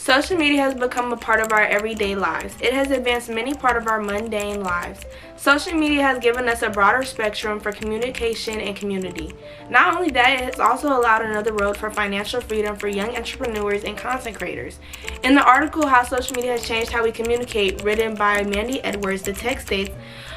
Social media has become a part of our everyday lives. It has advanced many parts of our mundane lives. Social media has given us a broader spectrum for communication and community. Not only that, it has also allowed another road for financial freedom for young entrepreneurs and content creators. In the article, How Social Media Has Changed How We Communicate, written by Mandy Edwards, the text states,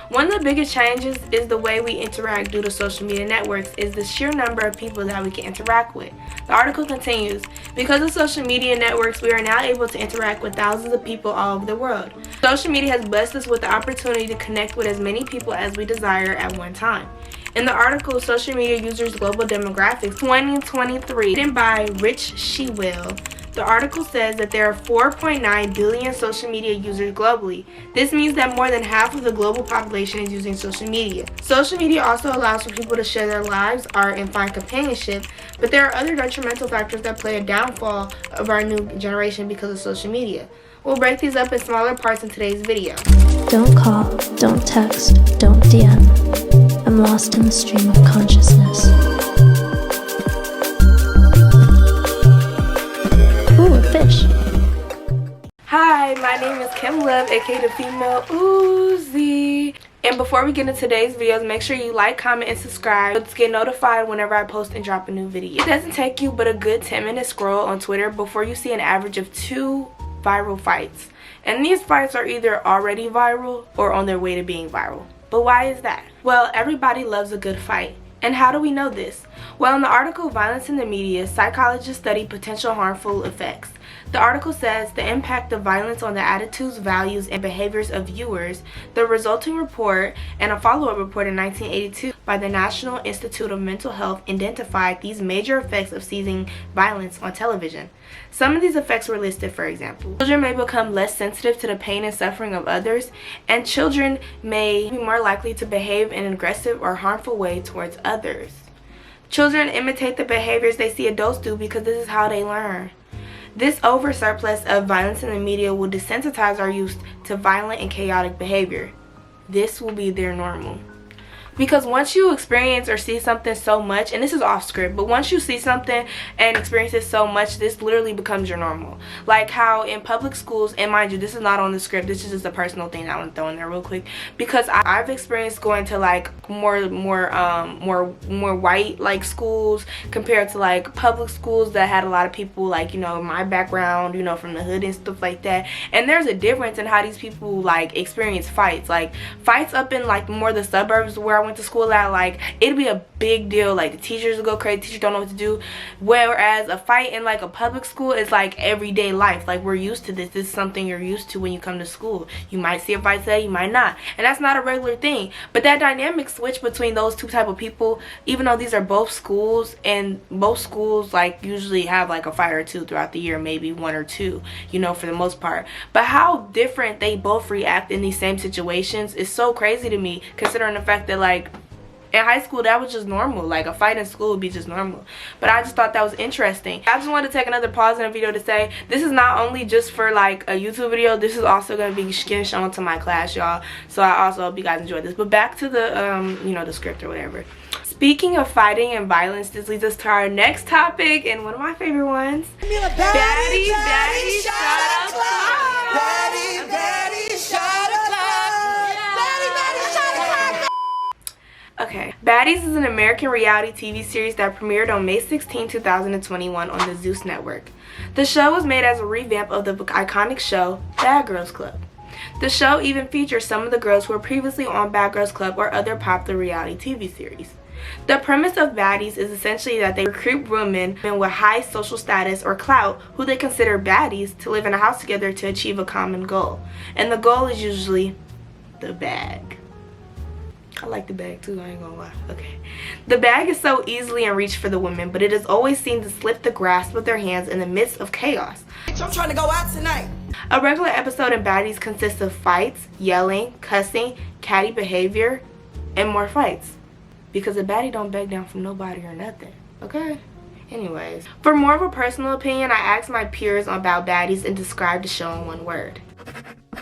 one of the biggest changes is the way we interact due to social media networks is the sheer number of people that we can interact with. The article continues, because of social media networks, we are now able to interact with thousands of people all over the world. Social media has blessed us with the opportunity to connect with as many people as we desire at one time. In the article, Social Media Users Global Demographics 2023, written by Rich Shewell, the article says that there are 4.9 billion social media users globally. This means that more than half of the global population is using social media. Social media also allows for people to share their lives, art, and find companionship, but there are other detrimental factors that play a downfall of our new generation because of social media. We'll break these up in smaller parts in today's video. Don't call, don't text, don't DM. I'm lost in the stream of consciousness. Ooh, a fish. Hi, my name is Kim Love, aka the Female Uzi. And before we get into today's videos, make sure you like, comment, and subscribe to get notified whenever I post and drop a new video. It doesn't take you but a good 10-minute scroll on Twitter before you see an average of 2 viral fights. And these fights are either already viral or on their way to being viral. But why is that? Well, everybody loves a good fight. And how do we know this? Well, in the article Violence in the Media, psychologists study potential harmful effects. The article says the impact of violence on the attitudes, values, and behaviors of viewers. The resulting report and a follow-up report in 1982 by the National Institute of Mental Health identified these major effects of seeing violence on television. Some of these effects were listed, for example. Children may become less sensitive to the pain and suffering of others, and children may be more likely to behave in an aggressive or harmful way towards others. Children imitate the behaviors they see adults do because this is how they learn. This oversurplus of violence in the media will desensitize our youth to violent and chaotic behavior. This will be their normal. Because once you experience or see something so much, and this is off script, but once you see something and experience it so much, this literally becomes your normal. Like how in public schools, and mind you, this is not on the script, this is just a personal thing I want to throw in there real quick, because I've experienced going to like more white like schools compared to like public schools that had a lot of people like, you know, my background, you know, from the hood and stuff like that. And there's a difference in how these people like experience fights. Like fights up in like more the suburbs where I went to school at, like it'd be a big deal, like the teachers would go crazy, teachers don't know what to do, whereas a fight in like a public school is like everyday life. Like we're used to this is something you're used to when you come to school. You might see a fight today, you might not, and that's not a regular thing. But that dynamic switch between those two type of people, even though these are both schools, and both schools like usually have like a fight or two throughout the year, maybe 1 or 2, you know, for the most part, but how different they both react in these same situations is so crazy to me, considering the fact that like in high school that was just normal. Like a fight in school would be just normal. But I just thought that was interesting. I just wanted to take another pause in the video to say this is not only just for like a YouTube video, this is also going to be getting shown to my class, y'all. So I also hope you guys enjoyed this. But back to the you know, the script or whatever. Speaking of fighting and violence, this leads us to our next topic and one of my favorite ones. Daddy, shut up. Daddy, shut up. Okay, Baddies is an American reality TV series that premiered on May 16, 2021 on the Zeus Network. The show was made as a revamp of the iconic show Bad Girls Club. The show even features some of the girls who were previously on Bad Girls Club or other popular reality TV series. The premise of Baddies is essentially that they recruit women with high social status or clout who they consider baddies to live in a house together to achieve a common goal. And the goal is usually the bag. I like the bag too, I ain't gonna lie. Okay. The bag is so easily in reach for the women, but it is always seen to slip the grasp of their hands in the midst of chaos. I'm trying to go out tonight. A regular episode in Baddies consists of fights, yelling, cussing, catty behavior, and more fights. Because a baddie don't beg down from nobody or nothing, okay? Anyways, for more of a personal opinion, I asked my peers about Baddies and described the show in one word. I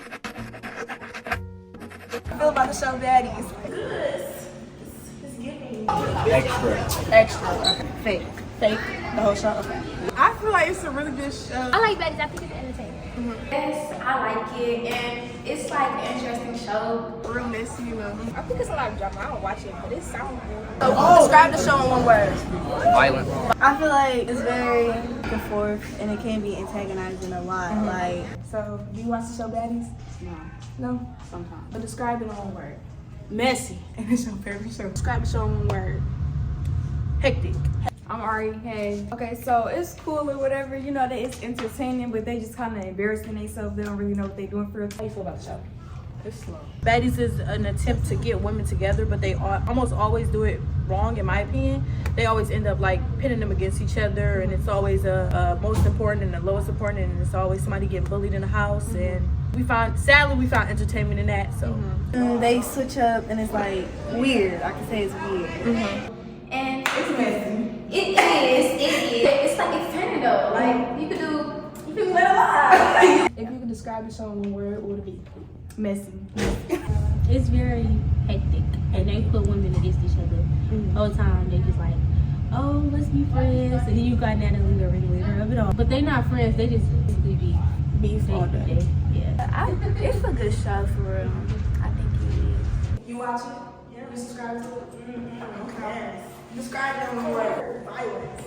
feel about the show Baddies. Extra. Extra. Okay. Fake. Fake. The whole show? Okay. I feel like it's a really good show. I like Baddies. I think it's entertaining. Yes, I like it, and it's like an interesting show. Real messy, you know. I think it's a lot of drama. I don't watch it, but it sounds good. Describe the show in one word. Violent. I feel like it's very back and forth, and it can be antagonizing a lot. Like, So, do you watch the show Baddies? no, No? sometimes. But describe it in one word. Messy. And it's your favorite show. Describe the show in one word. Hectic. I'm Ari. Hey. Okay, so it's cool or whatever. You know, it's entertaining, but they just kind of embarrassing themselves. They don't really know what they're doing for real. How you feel about the show? It's slow. Baddies is an attempt to get women together, but they almost always do it wrong, in my opinion. They always end up like pitting them against each other, and it's always a most important and the lowest important, and it's always somebody getting bullied in the house. And sadly we found entertainment in that. So They switch up, and it's like weird. I can say it's weird. And it's messy. It is. It's like exciting though. Like you can let a lot. If you could describe the show in one word, what would it be? Messy. It's very hectic, and they put women against each other all the time. They just like, oh, let's be friends, and then you got Natalie the ringleader of it all. But they not friends. They just basically be Beef all day. Yeah. It's a good show for real. I think it is. You watch it? Yeah. You subscribe to it? Okay. Describe it in one word.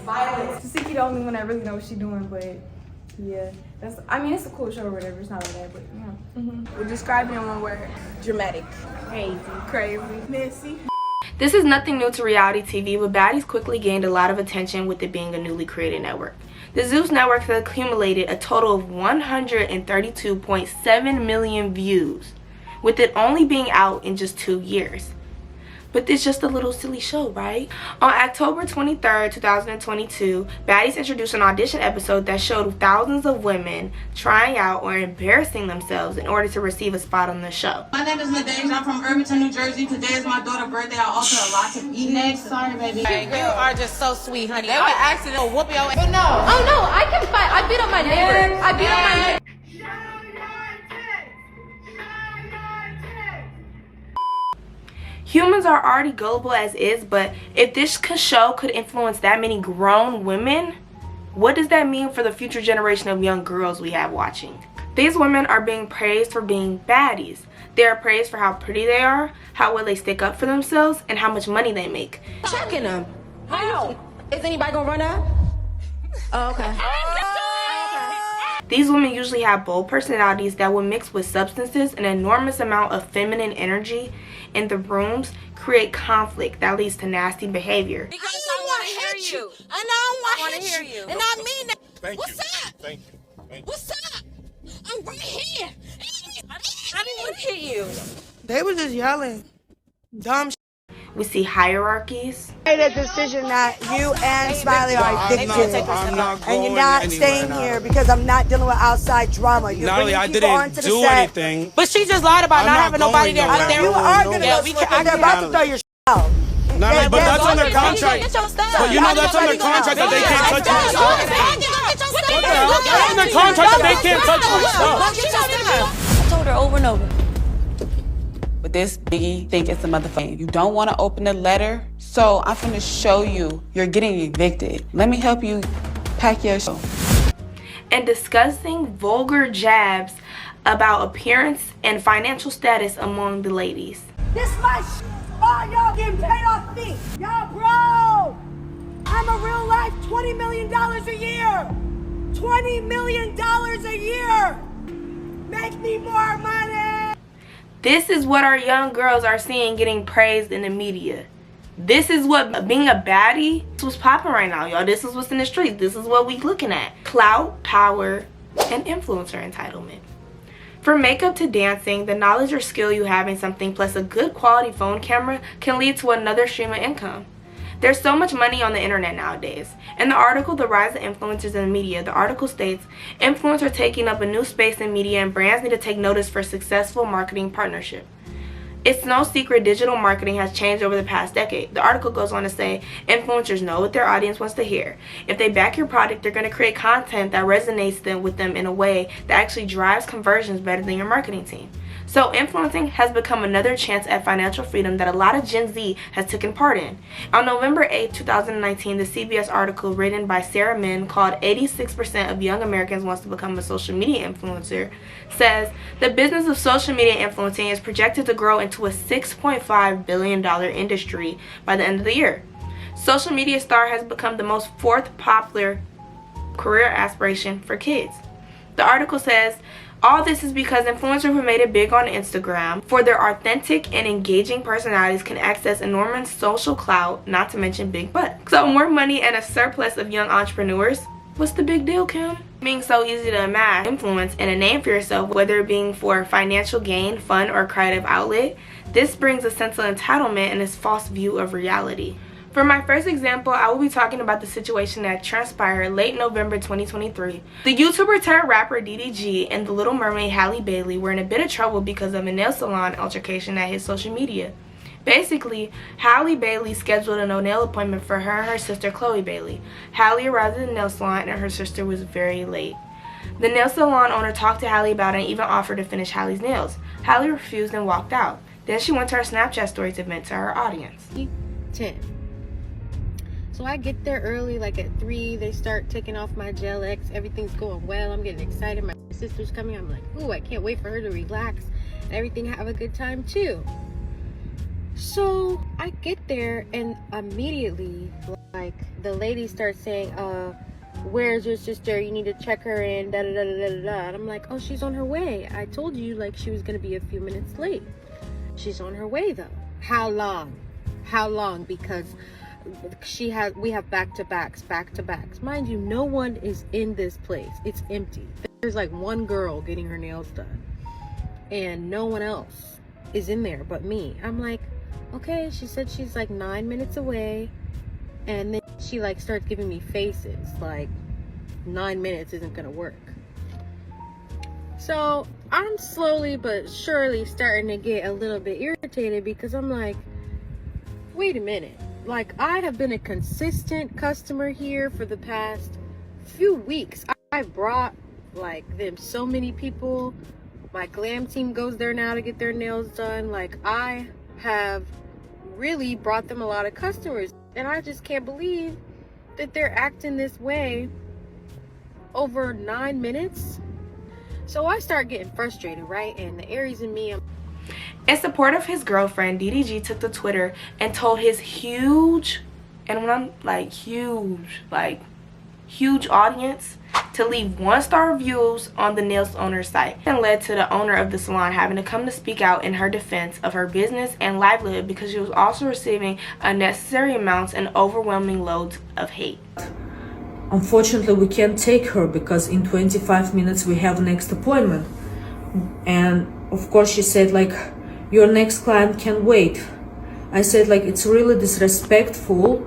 Violence. Tasiki the only one that really knows what she's doing, but yeah, it's a cool show or whatever. It's not like that, but yeah. Well, describe it in one word. Dramatic. Crazy. Messy. This is nothing new to reality TV, but Baddies quickly gained a lot of attention with it being a newly created network. The Zeus network has accumulated a total of 132.7 million views, with it only being out in just 2 years. But it's just a little silly show, right? On October 23rd, 2022, Baddies introduced an audition episode that showed thousands of women trying out or embarrassing themselves in order to receive a spot on the show. My name is Nadege. I'm from Irvington, New Jersey. Today is my daughter's birthday. I also have lots of eating. Next, sorry, baby. You are just so sweet, honey. They would accident whoop your ass. But no. Oh no, I can fight. I beat up my neighbor. I beat up my neighbor. Humans are already gullible as is, but if this show could influence that many grown women, what does that mean for the future generation of young girls we have watching? These women are being praised for being baddies. They are praised for how pretty they are, how well they stick up for themselves, and how much money they make. Checking them. How? Is anybody gonna run out? Oh, okay. These women usually have bold personalities that will mix with substances, an enormous amount of feminine energy in the rooms, create conflict that leads to nasty behavior. Because I want to hear you. And I don't want to hear you. And I mean that. What's up? Thank you. What's up? I'm right here. I didn't want to hear you. They were just yelling. Dumb shit. We see hierarchies. Made a decision that you and Smiley are addicted. And you're not staying here because I'm not dealing with outside drama. You're Not only bringing I people didn't onto the do set. anything. But she just lied about not having nobody there. nowhere. There. You are going to Yeah, go we slip can- and they're about to throw your out. Natalie, but that's under contract. Get your stuff. But you know that's under contract that they can't touch my stuff. What the hell? That's under contract that they can't touch my stuff. I told her over and over. But this biggie think it's a motherfucker. You don't want to open the letter, so I'm finna show you. You're getting evicted. Let me help you pack your show. And discussing vulgar jabs about appearance and financial status among the ladies. This my shit. All y'all getting paid off me. Y'all bro. I'm a real life $20 million a year. $20 million a year. Make me more money. This is what our young girls are seeing getting praised in the media. This is what being a baddie, this was popping right now, y'all. This is what's in the streets. This is what we looking at. Clout, power, and influencer entitlement. From makeup to dancing, the knowledge or skill you have in something plus a good quality phone camera can lead to another stream of income. There's so much money on the internet nowadays. In the article, The Rise of Influencers in the Media, the article states, influencers are taking up a new space in media and brands need to take notice for successful marketing partnership. It's no secret digital marketing has changed over the past decade. The article goes on to say, influencers know what their audience wants to hear. If they back your product, they're going to create content that resonates with them in a way that actually drives conversions better than your marketing team. So influencing has become another chance at financial freedom that a lot of Gen Z has taken part in. On November 8, 2019, the CBS article written by Sarah Min called 86% of young Americans wants to become a social media influencer says the business of social media influencing is projected to grow into a $6.5 billion industry by the end of the year. Social media star has become the most fourth popular career aspiration for kids. The article says, all this is because influencers who made it big on Instagram for their authentic and engaging personalities can access enormous social clout, not to mention big bucks. So more money and a surplus of young entrepreneurs? What's the big deal, Kim? Being so easy to amass influence and a name for yourself, whether it being for financial gain, fun, or creative outlet, this brings a sense of entitlement and this false view of reality. For my first example, I will be talking about the situation that transpired late November 2023. The YouTuber turned rapper DDG and the Little Mermaid Halle Bailey were in a bit of trouble because of a nail salon altercation that hit social media. Basically, Halle Bailey scheduled a no-nail appointment for her and her sister Chloe Bailey. Halle arrived at the nail salon and her sister was very late. The nail salon owner talked to Halle about it and even offered to finish Halle's nails. Halle refused and walked out. Then she went to her Snapchat stories to vent to her audience. 10. So I get there early, like at 3, they start taking off my Gel X, everything's going well, I'm getting excited, my sister's coming, I'm like, ooh, I can't wait for her to relax, and everything, have a good time too. So I get there, and immediately, like, the lady starts saying, where's your sister, you need to check her in, da da da da da da, and I'm like, oh, she's on her way, I told you, like, she was gonna be a few minutes late. She's on her way though. How long? Because we have back-to-backs. Mind you, no one is in this place. It's empty. There's like one girl getting her nails done and no one else is in there but me. I'm like, okay, she said she's like 9 minutes away, and then she like starts giving me faces like 9 minutes isn't gonna work. So I'm slowly but surely starting to get a little bit irritated because I'm like, wait a minute. Like, I have been a consistent customer here for the past few weeks. I brought, like, them so many people. My glam team goes there now to get their nails done. Like, I have really brought them a lot of customers. And I just can't believe that they're acting this way over 9 minutes. So I start getting frustrated, right? And the Aries in me, in support of his girlfriend, DDG took to Twitter and told his huge, and when I'm like huge audience to leave 1-star reviews on the nails owner's site, and led to the owner of the salon having to come to speak out in her defense of her business and livelihood because she was also receiving unnecessary amounts and overwhelming loads of hate. Unfortunately, we can't take her because in 25 minutes we have next appointment. And of course she said, like, your next client can wait. I said, like, it's really disrespectful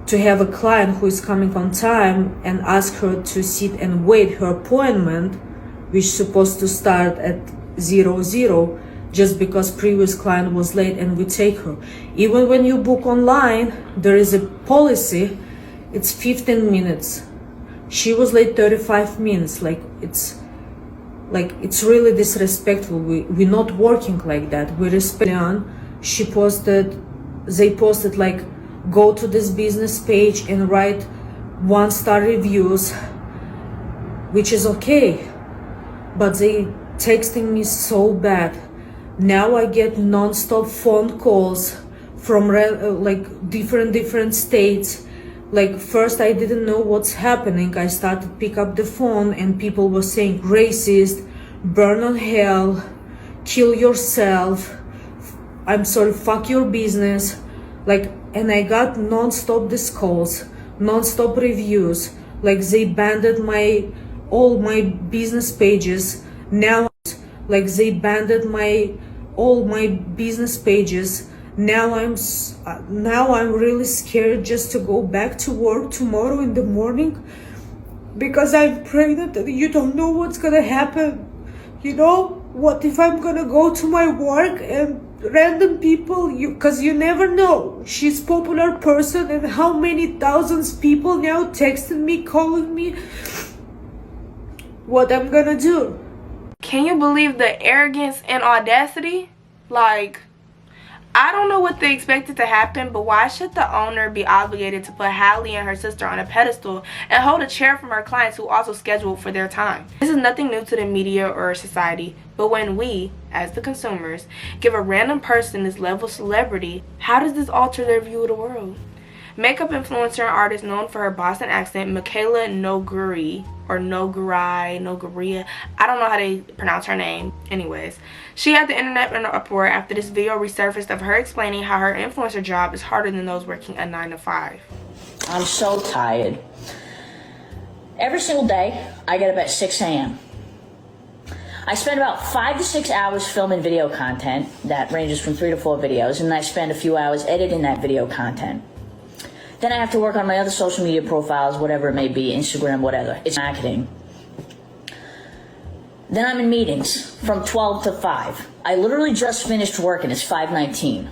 to have a client who is coming on time and ask her to sit and wait her appointment, which is supposed to start at 00, just because previous client was late and we take her. Even when you book online, there is a policy, it's 15 minutes. She was late 35 minutes. It's really disrespectful. We're not working like that. We respect her. They posted like, go to this business page and write 1-star reviews, which is okay. But they texting me so bad. Now I get non-stop phone calls from like different states. Like, first I didn't know what's happening. I started to pick up the phone and people were saying racist, burn on hell, kill yourself, I'm sorry, fuck your business. Like, and I got non-stop these calls, non-stop reviews. Like, they banned all my business pages. Now, like, they banned all my business pages. Now I'm really scared just to go back to work tomorrow in the morning because I'm pregnant and you don't know what's gonna happen. You know, what if I'm gonna go to my work and random people, because you never know. She's a popular person and how many thousands people now texting me, calling me. What I'm gonna do? Can you believe the arrogance and audacity? Like, I don't know what they expected to happen, but why should the owner be obligated to put Hallie and her sister on a pedestal and hold a chair from her clients who also scheduled for their time? This is nothing new to the media or society, but when we, as the consumers, give a random person this level of celebrity, how does this alter their view of the world? Makeup influencer and artist known for her Boston accent, Michaela Nogueira, or Nogueira, I don't know how they pronounce her name. Anyways, she had the internet in an uproar after this video resurfaced of her explaining how her influencer job is harder than those working a 9-to-5. I'm so tired. Every single day, I get up at 6 a.m. I spend about 5 to 6 hours filming video content that ranges from 3 to 4 videos, and I spend a few hours editing that video content. Then I have to work on my other social media profiles, whatever it may be, Instagram, whatever. It's marketing. Then I'm in meetings from 12 to 5. I literally just finished work and it's 5:19.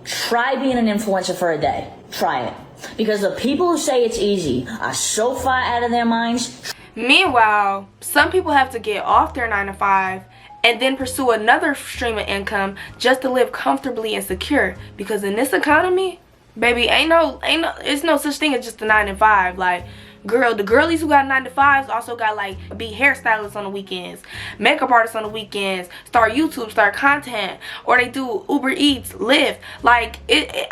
Try being an influencer for a day. Try it. Because the people who say it's easy are so far out of their minds. Meanwhile, some people have to get off their 9-to-5 and then pursue another stream of income just to live comfortably and secure. Because in this economy, baby, it's no such thing as just a 9-to-5. Like, girl, the girlies who got 9-to-5s also got like be hairstylists on the weekends, makeup artists on the weekends, start YouTube, start content, or they do Uber Eats, Lyft. Like,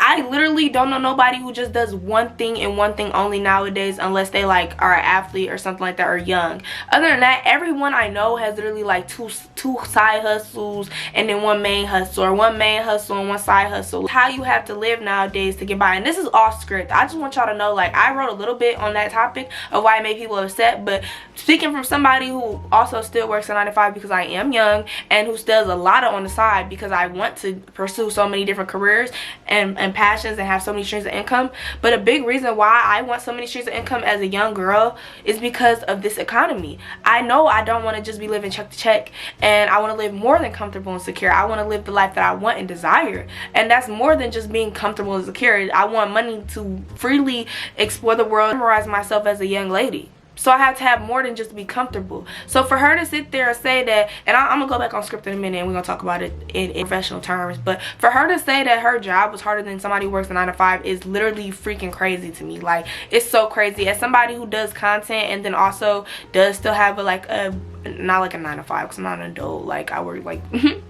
I literally don't know nobody who just does one thing and one thing only nowadays, unless they like are an athlete or something like that, or young. Other than that, everyone I know has literally like two side hustles and then one main hustle, or one main hustle and one side hustle. How you have to live nowadays to get by. And this is off script. I just want y'all to know, like, I wrote a little bit on that topic of why it made people upset, but speaking from somebody who also still works a 9-to-5 because I am young, and who still does a lot on the side because I want to pursue so many different careers and passions and have so many streams of income. But a big reason why I want so many streams of income as a young girl is because of this economy. I know I don't want to just be living check to check, and I want to live more than comfortable and secure. I want to live the life that I want and desire, and that's more than just being comfortable and secure. I want money to freely explore the world, memorize myself as a young lady. So I have to have more than just to be comfortable. So for her to sit there and say that, and I'm gonna go back on script in a minute and we're gonna talk about it in professional terms, but for her to say that her job was harder than somebody who works a 9-to-5 is literally freaking crazy to me. Like, it's so crazy. As somebody who does content and then also does still have not like a 9-to-5, because I'm not an adult. Like, I work like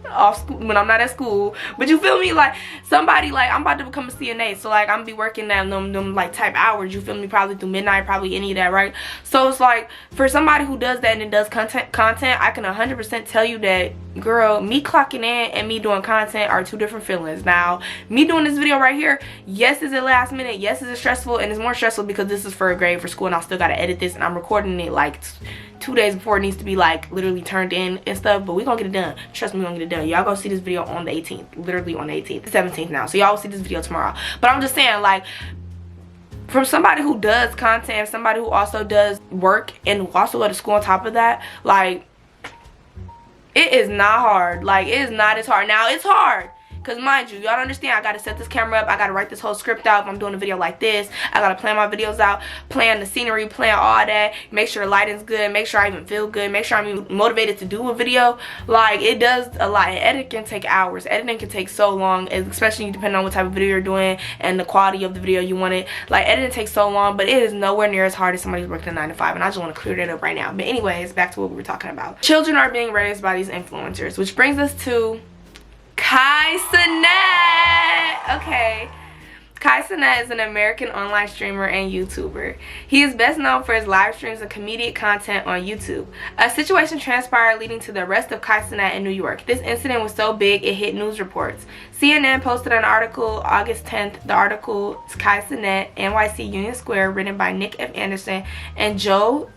off school when I'm not at school, but you feel me? Like, somebody, like, I'm about to become a CNA, so like I'm gonna be working them like type hours, you feel me, probably through midnight, probably any of that, right? So it's like, for somebody who does that and then does content, I can 100% tell you that, girl, me clocking in and me doing content are two different feelings. Now, me doing this video right here, yes, is it last minute, yes, is it stressful, and it's more stressful because this is for a grade for school and I still gotta edit this, and I'm recording it like 2 days before it needs to be like literally turned in and stuff, but we gonna get it done. Trust me, we gonna get it done. Y'all gonna see this video on the 18th, literally on the 18th, the 17th now, so y'all will see this video tomorrow. But I'm just saying, like, from somebody who does content, somebody who also does work and who also go to school on top of that, like, it is not hard. Like, it is not as hard. Now, it's hard, because mind you, y'all understand, I gotta set this camera up, I gotta write this whole script out if I'm doing a video like this, I gotta plan my videos out, plan the scenery, plan all that, make sure the lighting's good, make sure I even feel good, make sure I'm motivated to do a video. Like, it does a lot, and editing can take hours. Editing can take so long, especially depending on what type of video you're doing and the quality of the video you want it. Like, editing takes so long, but it is nowhere near as hard as somebody who's working a 9-to-5, and I just want to clear that up right now. But anyways, back to what we were talking about. Children are being raised by these influencers, which brings us to Kai Cenat. Okay, Kai Cenat is an American online streamer and YouTuber. He is best known for his live streams and comedic content on YouTube. A situation transpired leading to the arrest of Kai Cenat in New York. This incident was so big it hit news reports. CNN posted an article August 10th. The article is Kai Cenat, NYC Union Square, written by Nick F. Anderson and Joe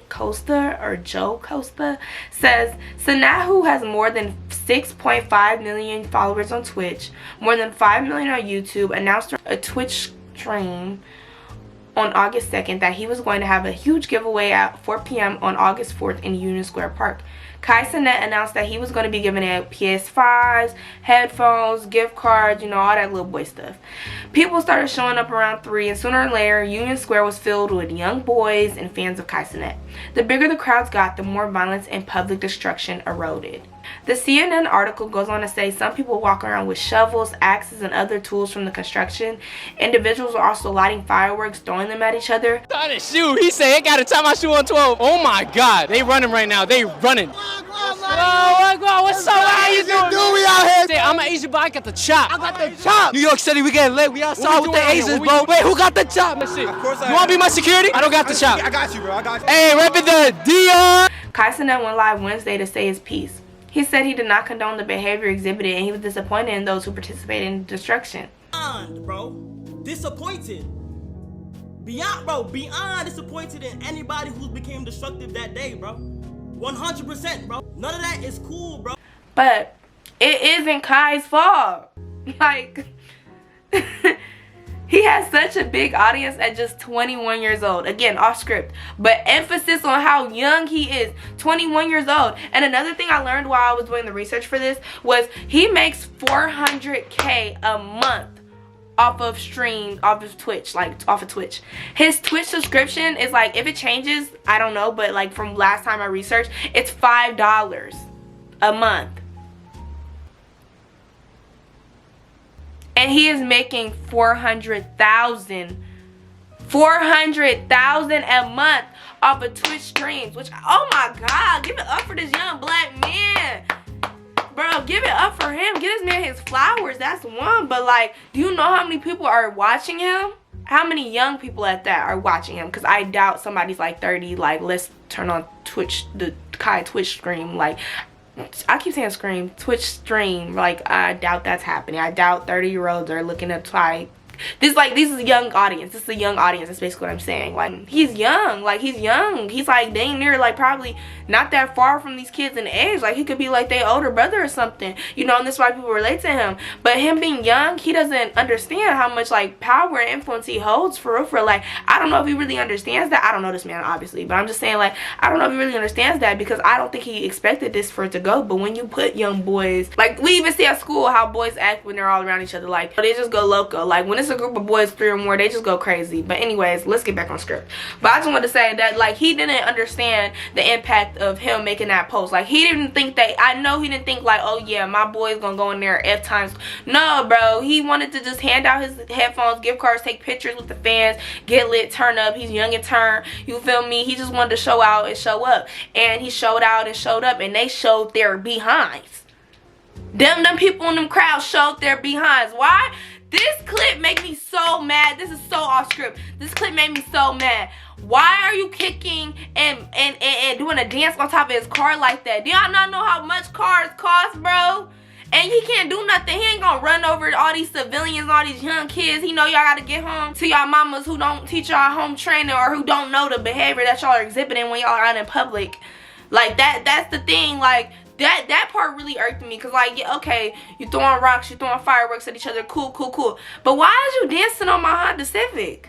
Costa, says Cenat, who has more than 6.5 million followers on Twitch, more than 5 million on YouTube, announced a Twitch stream on August 2nd that he was going to have a huge giveaway at 4 p.m. on August 4th in Union Square Park. Kai Cenat announced that he was going to be giving out PS5s, headphones, gift cards, you know, all that little boy stuff. People started showing up around 3, and sooner or later, Union Square was filled with young boys and fans of Kai Cenat. The bigger the crowds got, the more violence and public destruction eroded. The CNN article goes on to say some people walk around with shovels, axes, and other tools from the construction. Individuals were also lighting fireworks, throwing them at each other. Shoot, he said, "I gotta tie my shoe on 12. Oh my God, they running right now. They running. What's up? How you doing? We out here. I'm an Asian, but I got the chop. I got the chop. New York City, we getting lit. We outside with the Asians, bro. Wait, who got the chop? Let's see. You wanna be my security? I don't got the chop. I got you, bro. I got you. Hey, repping the Dion. Kai Cenat went live Wednesday to say his piece. He said he did not condone the behavior exhibited, and he was disappointed in those who participated in the destruction. Bro, disappointed. Beyond disappointed in anybody who became destructive that day, bro. 100%, bro. None of that is cool, bro. But it isn't Kai's fault. Like, he has such a big audience at just 21 years old. Again, off script. But emphasis on how young he is. 21 years old. And another thing I learned while I was doing the research for this was he makes $400K a month off of Twitch, like off of Twitch. His Twitch subscription is like, if it changes, I don't know, but like from last time I researched, it's $5 a month. And he is making $400,000 a month off of Twitch streams, which, oh my God, give it up for this young black man. Bro, give it up for him. Get this man his flowers. That's one. But like, do you know how many people are watching him? How many young people at that are watching him? Because I doubt somebody's like 30, like, let's turn on Twitch, the Kai Twitch stream. Like, I keep saying scream, Twitch stream. Like, I doubt that's happening. I doubt 30-year-olds are looking at Kai. This is a young audience. This is a young audience. That's basically what I'm saying. Like, he's young. Like, he's young. He's like dang near, like, probably not that far from these kids in age. Like, he could be like their older brother or something, you know, and that's why people relate to him. But him being young, he doesn't understand how much, like, power and influence he holds, for real, for like, I don't know if he really understands that. I don't know this man, obviously, but I'm just saying, like, I don't know if he really understands that, because I don't think he expected this for it to go. But when you put young boys, like, we even see at school how boys act when they're all around each other. Like, they just go loco. Like, when it's a group of boys, 3 or more, they just go crazy. But anyways, let's get back on script. But I just wanted to say that, like, he didn't understand the impact of him making that post. Like, he didn't think that, I know he didn't think like, oh yeah, my boy's gonna go in there F times. No, bro, he wanted to just hand out his headphones, gift cards, take pictures with the fans, get lit, turn up. He's young and turn, you feel me? He just wanted to show out and show up, and he showed out and showed up, and they showed their behinds. Them people in them crowds showed their behinds. Why? This clip made me so mad. This is so off script. This clip made me so mad. Why are you kicking and doing a dance on top of his car like that? Do y'all not know how much cars cost, bro? And he can't do nothing. He ain't gonna run over all these civilians, all these young kids. He know y'all gotta get home to y'all mamas who don't teach y'all home training, or who don't know the behavior that y'all are exhibiting when y'all are out in public. Like, that's the thing. Like, that part really irked me, because, like, yeah, okay, you throwing rocks, you throwing fireworks at each other, cool. But why is you dancing on my Honda Civic?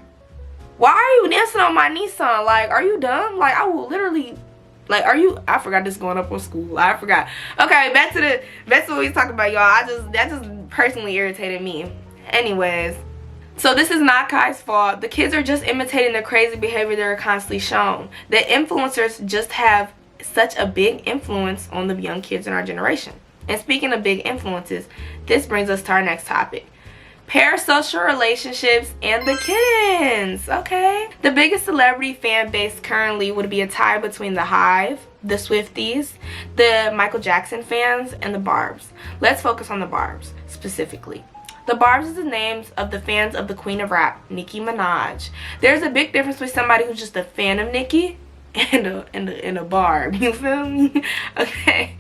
Why are you dancing on my Nissan? Like, are you dumb? Like, I will literally, like, are you, I forgot this going up on school. I forgot. Okay, back to what we was talking about, y'all. That just personally irritated me. Anyways, so this is not Kai's fault. The kids are just imitating the crazy behavior they're constantly shown. The influencers just have such a big influence on the young kids in our generation. And speaking of big influences, this brings us to our next topic: parasocial relationships and the kittens. Okay, the biggest celebrity fan base currently would be a tie between the Hive, the Swifties, the Michael Jackson fans, and the Barbs. Let's focus on the Barbs specifically. The Barbs is the names of the fans of the Queen of Rap, Nicki Minaj. There's a big difference with somebody who's just a fan of Nicki and a Barb, you feel me? Okay,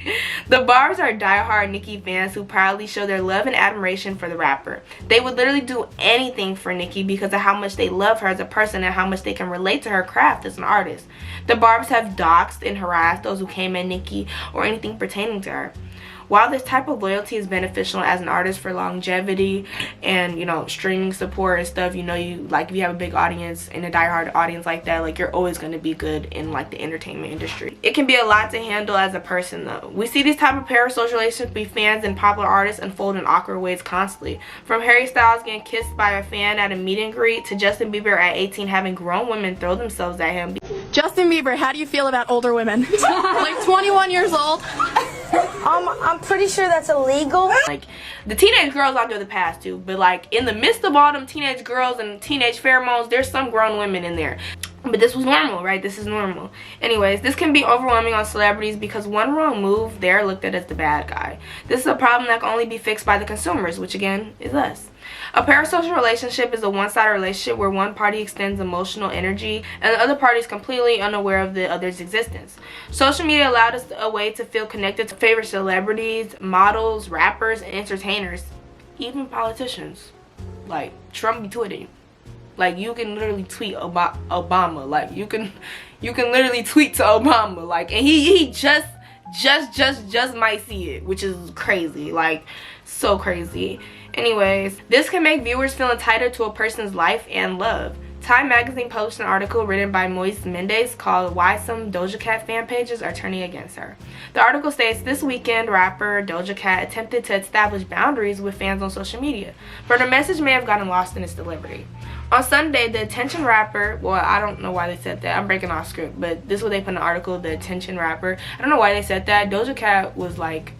the Barbs are diehard Nicki fans who proudly show their love and admiration for the rapper. They would literally do anything for Nicki because of how much they love her as a person and how much they can relate to her craft as an artist. The Barbs have doxed and harassed those who came at Nicki or anything pertaining to her. While this type of loyalty is beneficial as an artist for longevity and, you know, streaming support and stuff, you know, you like if you have a big audience and a diehard audience like that, like you're always going to be good in like the entertainment industry. It can be a lot to handle as a person though. We see these type of parasocial relationships be fans and popular artists unfold in awkward ways constantly. From Harry Styles getting kissed by a fan at a meet and greet to Justin Bieber at 18 having grown women throw themselves at him. Justin Bieber, how do you feel about older women? Like 21 years old? I'm pretty sure that's illegal. Like, the teenage girls I'll give the pass to, but like in the midst of all them teenage girls and teenage pheromones, there's some grown women in there. But this was normal, right? This is normal. Anyways, this can be overwhelming on celebrities because one wrong move, they're looked at as the bad guy. This is a problem that can only be fixed by the consumers, which again is us. A parasocial relationship is a one-sided relationship where one party extends emotional energy and the other party is completely unaware of the other's existence. Social media allowed us a way to feel connected to favorite celebrities, models, rappers, and entertainers, even politicians. Like, Trump be tweeting. Like, you can literally tweet Obama. Like, you can literally tweet to Obama. Like, and he just might see it, which is crazy. Like, so crazy. Anyways, this can make viewers feel entitled to a person's life and love. Time magazine published an article written by Moise Mendez called Why Some Doja Cat Fan Pages Are Turning Against Her. The article states this weekend rapper Doja Cat attempted to establish boundaries with fans on social media, but her message may have gotten lost in its delivery. On Sunday, the Attention rapper, well, I don't know why they said that. I'm breaking off script, but this is what they put in the article, the Attention rapper. I don't know why they said that. Doja Cat was like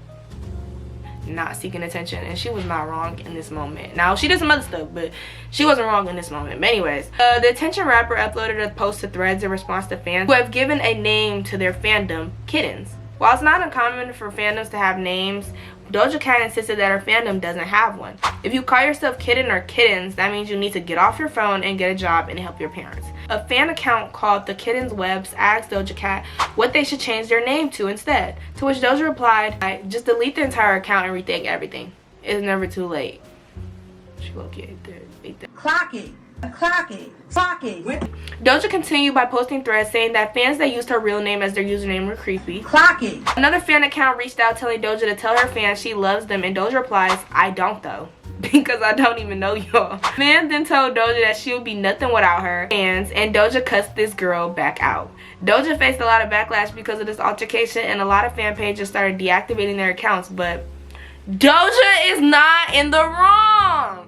not seeking attention, and she was not wrong in this moment. Now, she did some other stuff, but she wasn't wrong in this moment. But anyways, the Attention rapper uploaded a post to Threads in response to fans who have given a name to their fandom, kittens. While it's not uncommon for fandoms to have names, Doja Cat insisted that her fandom doesn't have one. If you call yourself Kitten or Kittens, that means you need to get off your phone and get a job and help your parents. A fan account called The Kittens Webs asked Doja Cat what they should change their name to instead, to which Doja replied, just delete the entire account and rethink everything. It's never too late. She will get there. Clock it. Clock it. Clock it. Doja continued by posting threads saying that fans that used her real name as their username were creepy. Clock it. Another fan account reached out telling Doja to tell her fans she loves them, and Doja replies, I don't though. Because I don't even know y'all. Fans then told Doja that she would be nothing without her fans, and Doja cussed this girl back out. Doja faced a lot of backlash because of this altercation, and a lot of fan pages started deactivating their accounts, but Doja is not in the wrong.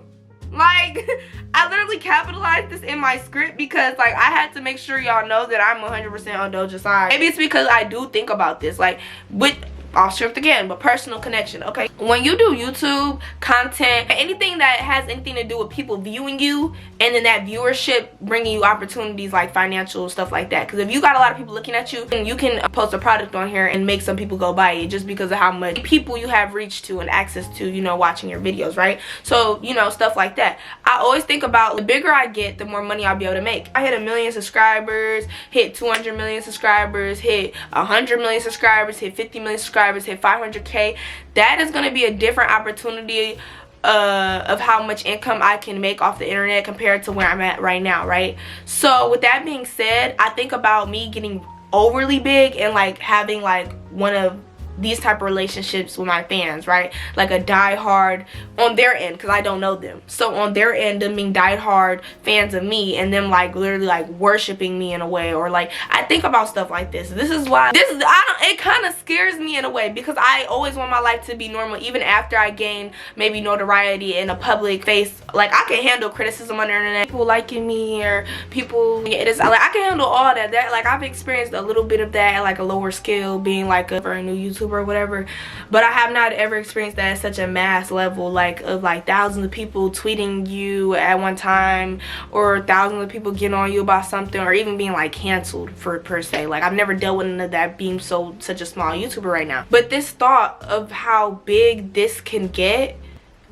Like, I literally capitalized this in my script because, like, I had to make sure y'all know that I'm 100% on Doja's side. Maybe it's because I do think about this, like, with off script again, but personal connection. Okay, when you do YouTube content, anything that has anything to do with people viewing you and then that viewership bringing you opportunities like financial stuff like that, because if you got a lot of people looking at you, then you can post a product on here and make some people go buy it just because of how much people you have reach to and access to, you know, watching your videos, right? So, you know, stuff like that. I always think about the bigger I get, the more money I'll be able to make. I hit 1 million subscribers, hit 200 million subscribers, hit 100 million subscribers, hit 50 million subscribers, hit 500K. That is going to be a different opportunity of how much income I can make off the internet compared to where I'm at right now, right? So with that being said, I think about me getting overly big and like having like one of these type of relationships with my fans, right? Like a die-hard on their end, because I don't know them. So on their end, them being die-hard fans of me and them like literally like worshiping me in a way, or like I think about stuff like this. This is why it kind of scares me in a way, because I always want my life to be normal even after I gain maybe notoriety in a public face. Like I can handle criticism on the internet, people liking me or people, it is like I can handle all that. Like I've experienced a little bit of that at like a lower scale, being like a new YouTuber or whatever, but I have not ever experienced that at such a mass level, like of like thousands of people tweeting you at one time, or thousands of people getting on you about something, or even being like canceled for per se. Like I've never dealt with none of that being such a small YouTuber right now. But this thought of how big this can get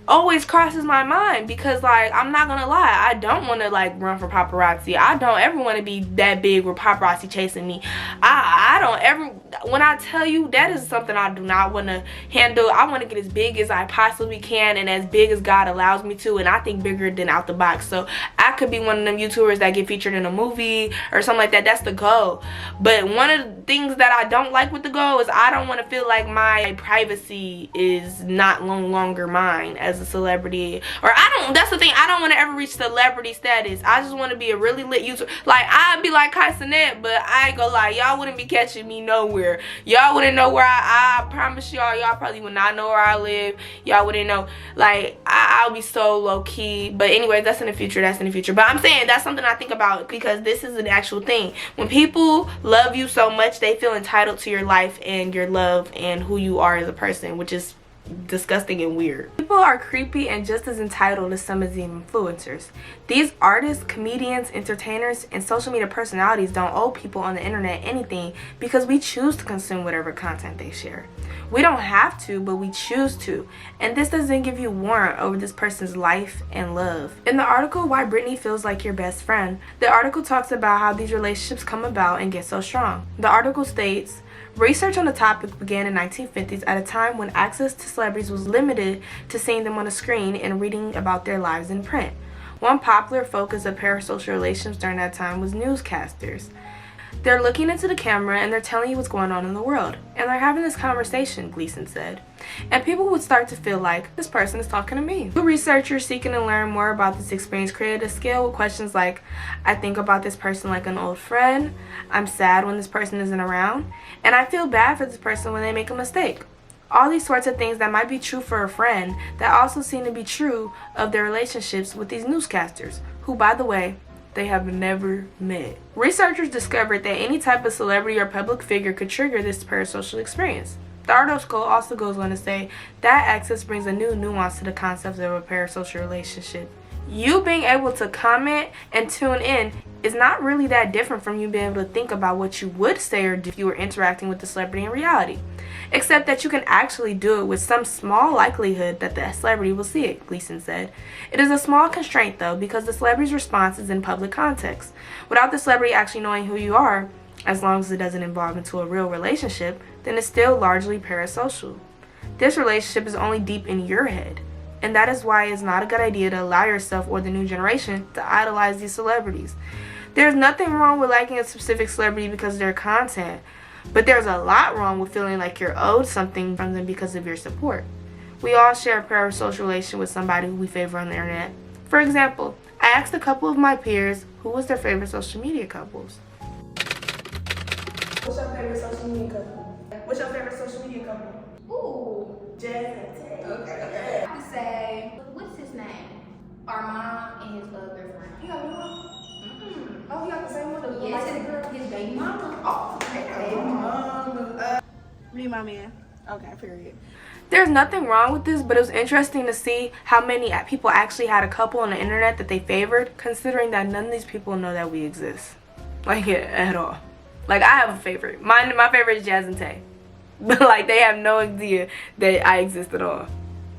always crosses my mind, because like, I'm not gonna lie, I don't want to like run for paparazzi. I don't ever want to be that big where paparazzi chasing me. I don't ever, when I tell you, that is something I do not want to handle. I want to get as big as I possibly can, and as big as God allows me to, and I think bigger than out the box. So I could be one of them YouTubers that get featured in a movie or something like that. That's the goal. But one of the things that I don't like with the goal is I don't want to feel like my privacy is not no longer mine as a celebrity. Or that's the thing, I don't want to ever reach celebrity status. I just want to be a really lit YouTuber. Like, I'd be like Kai Cenat, but I ain't gonna lie, y'all wouldn't be catching me nowhere. Y'all wouldn't know where I promise y'all probably would not know where I live. Y'all wouldn't know. Like, I'll be so low-key. But anyway, that's in the future. But I'm saying that's something I think about, because this is an actual thing. When people love you so much, they feel entitled to your life and your love and who you are as a person, which is disgusting and weird. People are creepy and just as entitled as some of the influencers. These artists, comedians, entertainers, and social media personalities don't owe people on the internet anything, because we choose to consume whatever content they share. We don't have to, but we choose to. And this doesn't give you warrant over this person's life and love. In the article, Why Britney Feels Like Your Best Friend, the article talks about how these relationships come about and get so strong. The article states, research on the topic began in the 1950s at a time when access to celebrities was limited to seeing them on a screen and reading about their lives in print. One popular focus of parasocial relations during that time was newscasters. They're looking into the camera and they're telling you what's going on in the world. And they're having this conversation, Gleason said. And people would start to feel like, this person is talking to me. The researchers seeking to learn more about this experience created a scale with questions like, I think about this person like an old friend, I'm sad when this person isn't around, and I feel bad for this person when they make a mistake. All these sorts of things that might be true for a friend that also seem to be true of their relationships with these newscasters, who, by the way, they have never met. Researchers discovered that any type of celebrity or public figure could trigger this parasocial experience. The article also goes on to say that access brings a new nuance to the concept of a parasocial relationship. You being able to comment and tune in is not really that different from you being able to think about what you would say or do if you were interacting with the celebrity in reality. Except that you can actually do it with some small likelihood that the celebrity will see it, Gleason said. It is a small constraint though, because the celebrity's response is in public context. Without the celebrity actually knowing who you are, as long as it doesn't involve into a real relationship, then it's still largely parasocial. This relationship is only deep in your head. And that is why it's not a good idea to allow yourself or the new generation to idolize these celebrities. There's nothing wrong with liking a specific celebrity because of their content, but there's a lot wrong with feeling like you're owed something from them because of your support. We all share a parasocial relation with somebody who we favor on the internet. For example, I asked a couple of my peers who was their favorite social media couples. What's your favorite social media couple? What's your favorite social media couple? Ooh. Jazz and Tay. Okay. I would say, what's his name? Armand and his girlfriend. You got a new one? Oh, you got the same one? The Yes, his baby mama. Oh, baby mama. Me, my man. Okay, period. There's nothing wrong with this, but it was interesting to see how many people actually had a couple on the internet that they favored, considering that none of these people know that we exist. Like, at all. Like, I have a favorite. My favorite is Jazz and Tay. But, like, they have no idea that I exist at all.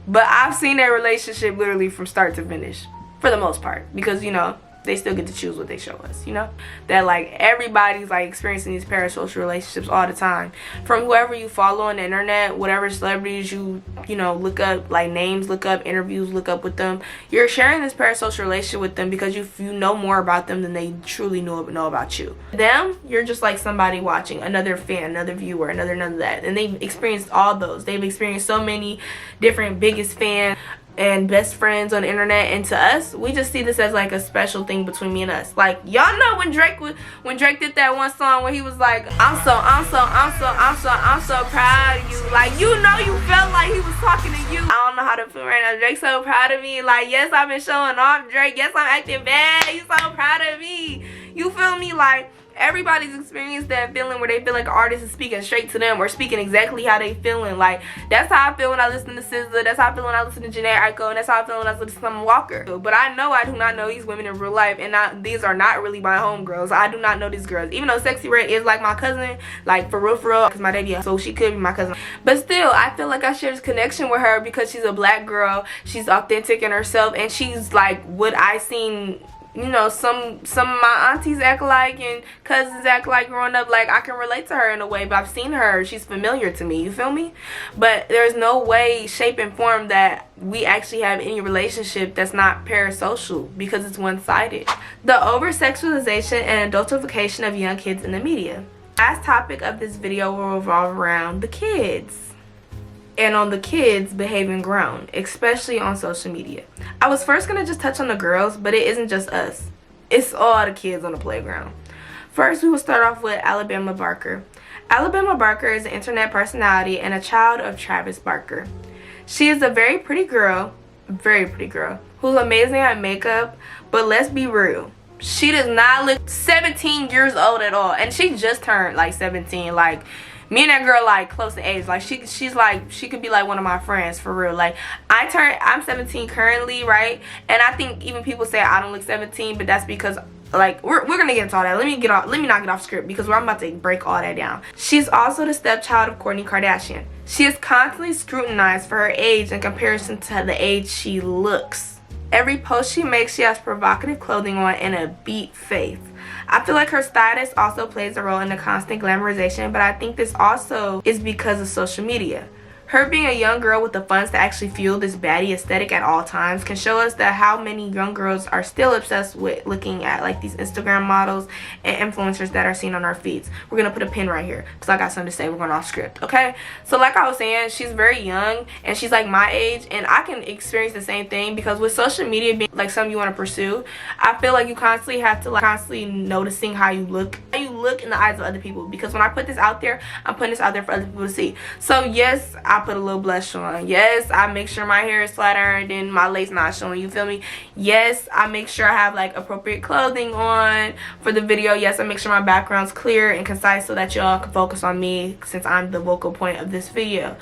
But I've seen their relationship literally from start to finish. For the most part. Because, you know, they still get to choose what they show us, you know? That, like, everybody's, like, experiencing these parasocial relationships all the time. From whoever you follow on the internet, whatever celebrities you know, look up, like, names, look up, interviews, look up with them. You're sharing this parasocial relationship with them because you know more about them than they truly know about you. Them, you're just like somebody watching, another fan, another viewer, another none of that. And they've experienced all those. They've experienced so many different biggest fans and best friends on the internet, and to us, we just see this as like a special thing between me and us. Like, y'all know when Drake did that one song where he was like, I'm so proud of you. Like, you know, you felt like he was talking to you. I don't know how to feel right now. Drake's so proud of me. Like, yes, I've been showing off, Drake. Yes, I'm acting bad. He's so proud of me. You feel me? Like, everybody's experienced that feeling where they feel like an artist is speaking straight to them or speaking exactly how they feeling. Like, that's how I feel when I listen to SZA, that's how I feel when I listen to Janae Aiko, and that's how I feel when I listen to Summer Walker. But I know I do not know these women in real life, and these are not really my homegirls. I do not know these girls. Even though Sexy Red is like my cousin, like for real, because my daddy, so she could be my cousin. But still, I feel like I share this connection with her because she's a black girl, she's authentic in herself, and she's like what I seen, you know, some of my aunties act like and cousins act like growing up. Like, I can relate to her in a way, but I've seen her, she's familiar to me, you feel me? But there's no way, shape, and form that we actually have any relationship that's not parasocial, because it's one-sided. The over-sexualization and adultification of young kids in the media. Last topic of this video will revolve around the kids, and on the kids behaving grown, especially on social media. I was first gonna just touch on the girls, but it isn't just us. It's all the kids on the playground. First, we will start off with Alabama Barker. Alabama Barker is an internet personality and a child of Travis Barker. She is a very pretty girl, who's amazing at makeup, but let's be real. She does not look 17 years old at all, and she just turned like 17. Like, me and that girl like close in age. Like, she's like, she could be like one of my friends for real. Like, I'm 17 currently, right? And I think even people say I don't look 17, but that's because like we're gonna get into all that. Let me not get off script, because I'm about to break all that down. She's also the stepchild of Kourtney Kardashian. She is constantly scrutinized for her age in comparison to the age she looks. Every post she makes, she has provocative clothing on and a beat face. I feel like her stylist also plays a role in the constant glamorization, but I think this also is because of social media. Her being a young girl with the funds to actually fuel this baddie aesthetic at all times can show us that how many young girls are still obsessed with looking at like these Instagram models and influencers that are seen on our feeds. We're gonna put a pin right here because I got something to say. We're going off script, okay? So like I was saying, she's very young and she's like my age, and I can experience the same thing because with social media being like something you want to pursue, I feel like you constantly have to like constantly noticing how you look in the eyes of other people, because when I put this out there, I'm putting this out there for other people to see. So yes, I put a little blush on. Yes, I make sure my hair is flat ironed and my lace not showing, you feel me? Yes, I make sure I have like appropriate clothing on for the video. Yes, I make sure my background's clear and concise so that y'all can focus on me, since I'm the vocal point of this video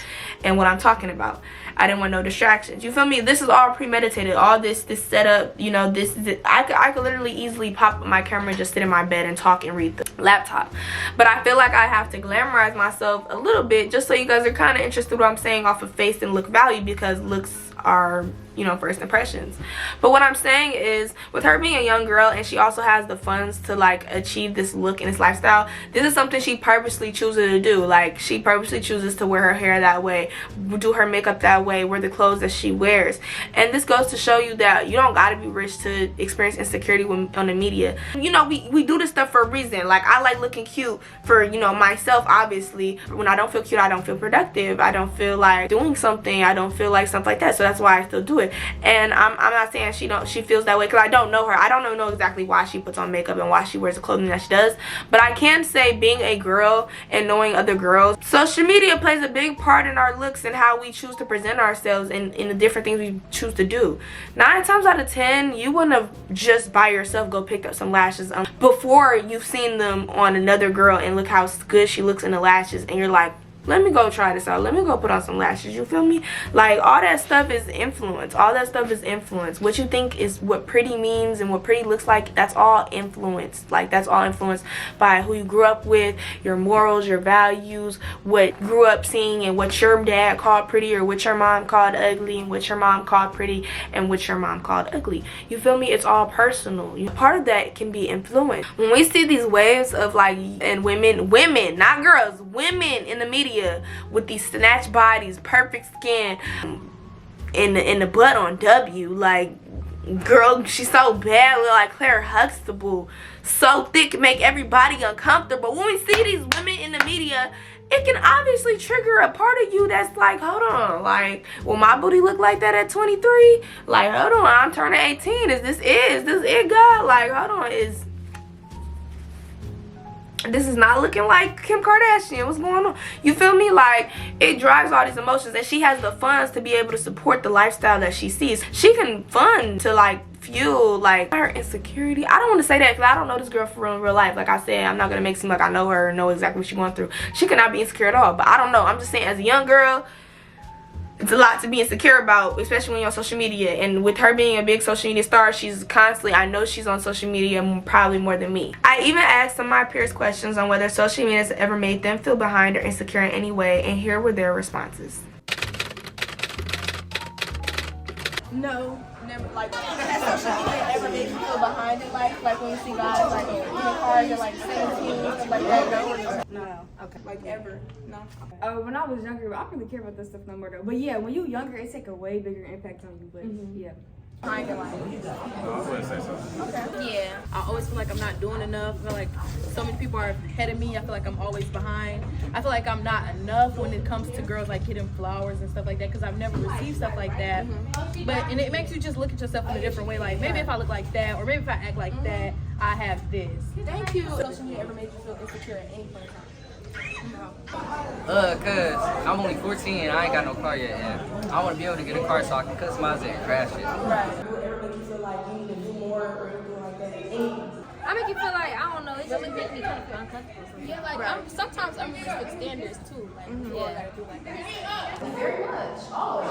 and what I'm talking about. I didn't want no distractions, you feel me? This is all premeditated. All this setup, you know, this is it. I could literally easily pop up my camera and just sit in my bed and talk and read the laptop, but I feel like I have to glamorize myself a little bit just so you guys are kind of interested in what I'm saying off of face and look value, because looks are, you know, first impressions. But what I'm saying is, with her being a young girl and she also has the funds to like achieve this look and this lifestyle, this is something she purposely chooses to do. Like, she purposely chooses to wear her hair that way, do her makeup that way, wear the clothes that she wears. And this goes to show you that you don't gotta be rich to experience insecurity on the media. You know, we do this stuff for a reason. Like, I like looking cute for, you know, myself, obviously. When I don't feel cute, I don't feel productive, I don't feel like doing something, I don't feel like stuff like that. So that's why I still do it. And I'm not saying she feels that way, because I don't know her. I don't know exactly why she puts on makeup and why she wears the clothing that she does. But I can say, being a girl and knowing other girls, social media plays a big part in our looks and how we choose to present ourselves and in the different things we choose to do. 9 times out of 10, you wouldn't have just by yourself go pick up some lashes before you've seen them on another girl and look how good she looks in the lashes, and you're like, let me go try this out, let me go put on some lashes, you feel me? Like, all that stuff is influence. All that stuff is influence. What you think is what pretty means and what pretty looks like, that's all influence. Like, that's all influenced by who you grew up with, your morals, your values, what you grew up seeing, and what your dad called pretty, or what your mom called ugly, and what your mom called pretty, and what your mom called ugly. You feel me? It's all personal. Part of that can be influence. When we see these waves of like, and women, not girls, women in the media with these snatched bodies, perfect skin, and the butt on W, like, girl, she's so bad, look like Claire Huxtable, so thick, make everybody uncomfortable. When we see these women in the media, it can obviously trigger a part of you that's like, hold on, like, will my booty look like that at 23? Like, hold on, I'm turning 18. Is this it, God? Like, hold on, this is not looking like Kim Kardashian. What's going on? You feel me? Like, it drives all these emotions, and she has the funds to be able to support the lifestyle that she sees. She can fund to like fueled like her insecurity. I don't want to say that because I don't know this girl for real in real life. Like I said, I'm not gonna make it seem like I know her and know exactly what she's going through. She could not be insecure at all, but I don't know. I'm just saying, as a young girl, it's a lot to be insecure about, especially when you're on social media. And with her being a big social media star, she's constantly, I know she's on social media probably more than me. I even asked some of my peers questions on whether social media has ever made them feel behind or insecure in any way, and here were their responses. No, never. Like, has social media ever made you feel behind in life? Like when you see guys like in the cars at like 17 and stuff like that? No. Okay. Like ever? No. When I was younger, I don't really care about this stuff no more though. But yeah, when you're younger, it take a way bigger impact on you. But yeah. I wouldn't say so. Okay. Yeah, I always feel like I'm not doing enough. I feel like so many people are ahead of me. I feel like I'm always behind. I feel like I'm not enough when it comes to girls like getting flowers and stuff like that, because I've never received stuff like that. And it makes you just look at yourself in a different way. Like, maybe if I look like that, or maybe if I act like that, I have this. Thank you. Social media ever made you feel insecure at any point in time? Cause I'm only 14 and I ain't got no car yet, and I want to be able to get a car so I can customize it and crash it. Right. Do it ever make you feel like you need to do more or anything like that? Anything? I make you feel like, I don't know, it just makes me kind of feel uncomfortable. Yeah, like sometimes I'm used with standards too. Like, Gotta do like that. Very much, always.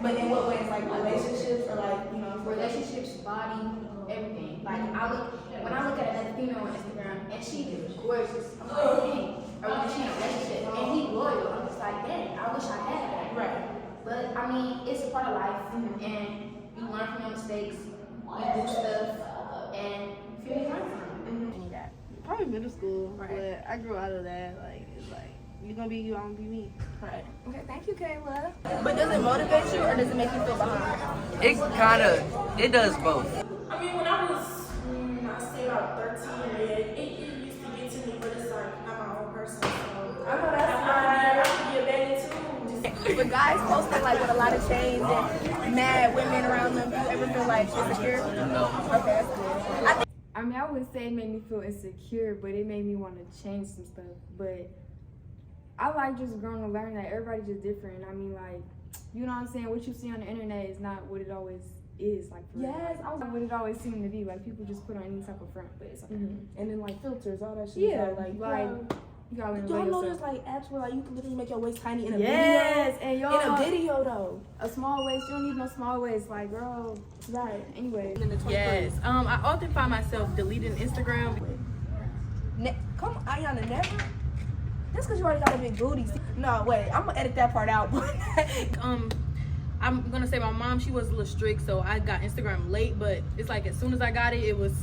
But in what ways? Like relationships or like, you know, relationships, body, everything. Like when I look at another female on Instagram and she is gorgeous, I'm like, dang. Or when she in a relationship and he loyal, I'm just like, dang, I wish I had that. Right. But I mean, it's a part of life, and you learn from your mistakes, you do stuff, and you learn from it. Probably middle school, but I grew out of that. Like, it's like, you're gonna be you, I'm gonna be me. Right. Okay, thank you, Kayla. But does it motivate you or does it make you feel behind? It does both. I mean, when I was, I say about 13, it used to get to me, but it's like, I'm my own person, so I know that's fine. I can be abandoned too. But guys posting like with a lot of chains and mad women around them, do you ever feel like insecure? No. Okay, that's good. I mean, I wouldn't say it made me feel insecure, but it made me want to change some stuff. But I like just growing to learn that everybody's just different. I mean, like, you know what I'm saying? What you see on the internet is not what it always is. Like, for Yes, real. What it always seemed to be. Like, people just put on any type of front, but it's like, And then like filters, all that shit. yeah, So, you gotta learn to y'all love know yourself. there's like apps where like you can literally make your waist tiny in a Yes, video. and y'all, in a video though. a small waist, you don't need no small waist. Like, girl, right. Anyway. Yes. I often find myself deleting Instagram. Come on, Ayana, never? That's because you already got a big booty. No, wait, I'm gonna edit that part out. I'm gonna say my mom, she was a little strict, so I got Instagram late, but it's like as soon as I got it, it was,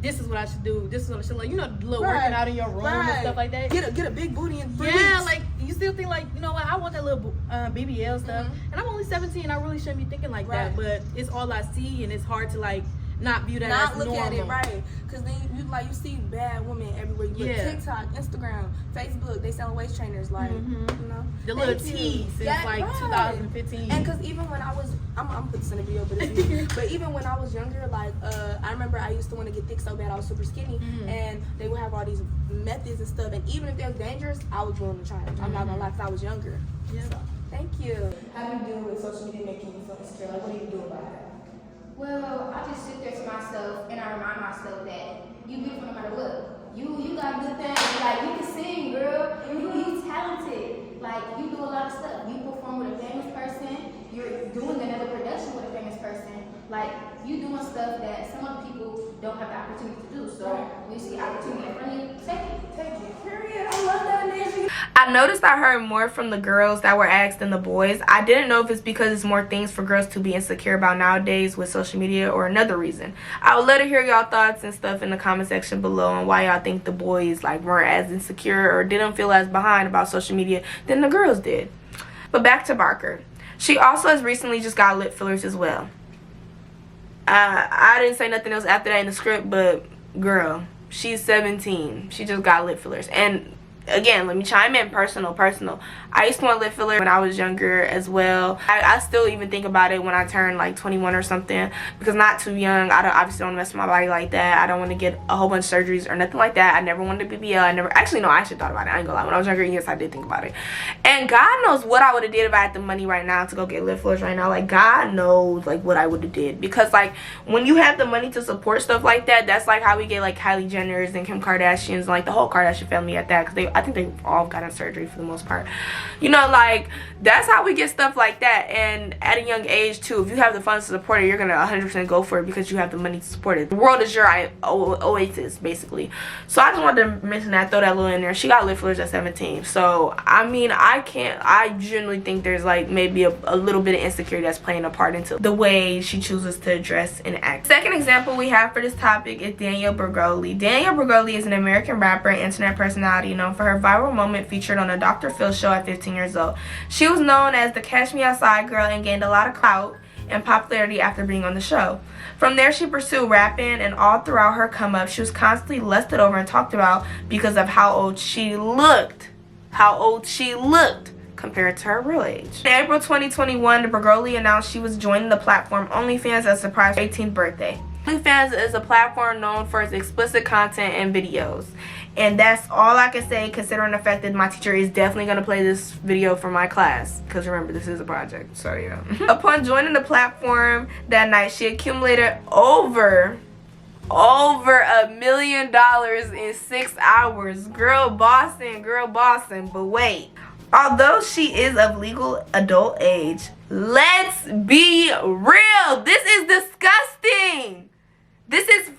this is what I should do, this is what I should, like, you know, the little working out in your room and stuff like that. Get a big booty in 3 Yeah, weeks. like, you still think like, you know what, I want that little BBL stuff, and I'm only 17, I really shouldn't be thinking like that, but it's all I see, and it's hard to like, not view that as normal. Not look at it, right? Because then you see bad women everywhere. You look TikTok, Instagram, Facebook, they selling waist trainers, like, you know. The little tees since like 2015. And because even when I was, I'm gonna put this in a video, but even when I was younger, like, I remember I used to want to get thick so bad, I was super skinny, and they would have all these methods and stuff, and even if they was dangerous, I was willing to try them. I'm not gonna lie, because I was younger. Yeah. So, thank you. How do you deal with social media making you feel insecure? Like, what do you do about that? Well, I just sit there to myself and I remind myself that you beautiful no matter what. You got good things. Like, you can sing, girl. You talented. Like, you do a lot of stuff. You perform with a famous person. You're doing another production with a famous person. Like, you doing stuff that some other people don't have the opportunity to do. So when you see opportunity in front of you, take it. Take it. Period. I love that energy. I noticed I heard more from the girls that were asked than the boys. I didn't know if it's because it's more things for girls to be insecure about nowadays with social media or another reason. I would love to hear y'all thoughts and stuff in the comment section below on why y'all think the boys like weren't as insecure or didn't feel as behind about social media than the girls did. But back to Barker. She also has recently just got lip fillers as well. I didn't say nothing else after that in the script, but girl, she's 17. She just got lip fillers. And again, let me chime in, personal. I used to want lip filler when I was younger as well. I still even think about it when I turn like 21 or something, because not too young. I obviously don't mess with my body like that. I don't want to get a whole bunch of surgeries or nothing like that. I never wanted a BBL. Actually, no, I actually thought about it. I ain't gonna lie. When I was younger, yes, I did think about it. And God knows what I would have did if I had the money right now to go get lip fillers right now. Like, God knows like what I would have did, because like when you have the money to support stuff like that, that's like how we get like Kylie Jenner's and Kim Kardashian's and like the whole Kardashian family at that, because I think they all gotten surgery for the most part. You know, like that's how we get stuff like that. And at a young age too, if you have the funds to support it, you're gonna 100% go for it because you have the money to support it. The world is your oasis, basically. So I just wanted to mention that, throw that little in there. She got lip fillers at 17. So I mean, I generally think there's like maybe a little bit of insecurity that's playing a part into the way she chooses to dress and act. Second example we have for this topic is Danielle Bregoli. Danielle Bregoli is an American rapper and internet personality known for her viral moment featured on the Dr. Phil show at 15 years old. She was known as the Catch Me Outside girl and gained a lot of clout and popularity after being on the show. From there, she pursued rapping, and all throughout her come up, she was constantly lusted over and talked about because of how old she looked. Compared to her real age. In April 2021, the Bregoli announced she was joining the platform OnlyFans as a surprise for her 18th birthday. OnlyFans is a platform known for its explicit content and videos. And that's all I can say, considering the fact that my teacher is definitely going to play this video for my class. Because remember, this is a project, so yeah. Upon joining the platform that night, she accumulated over $1 million in 6 hours. Girl bossing, but wait. Although she is of legal adult age, let's be real. This is disgusting. This is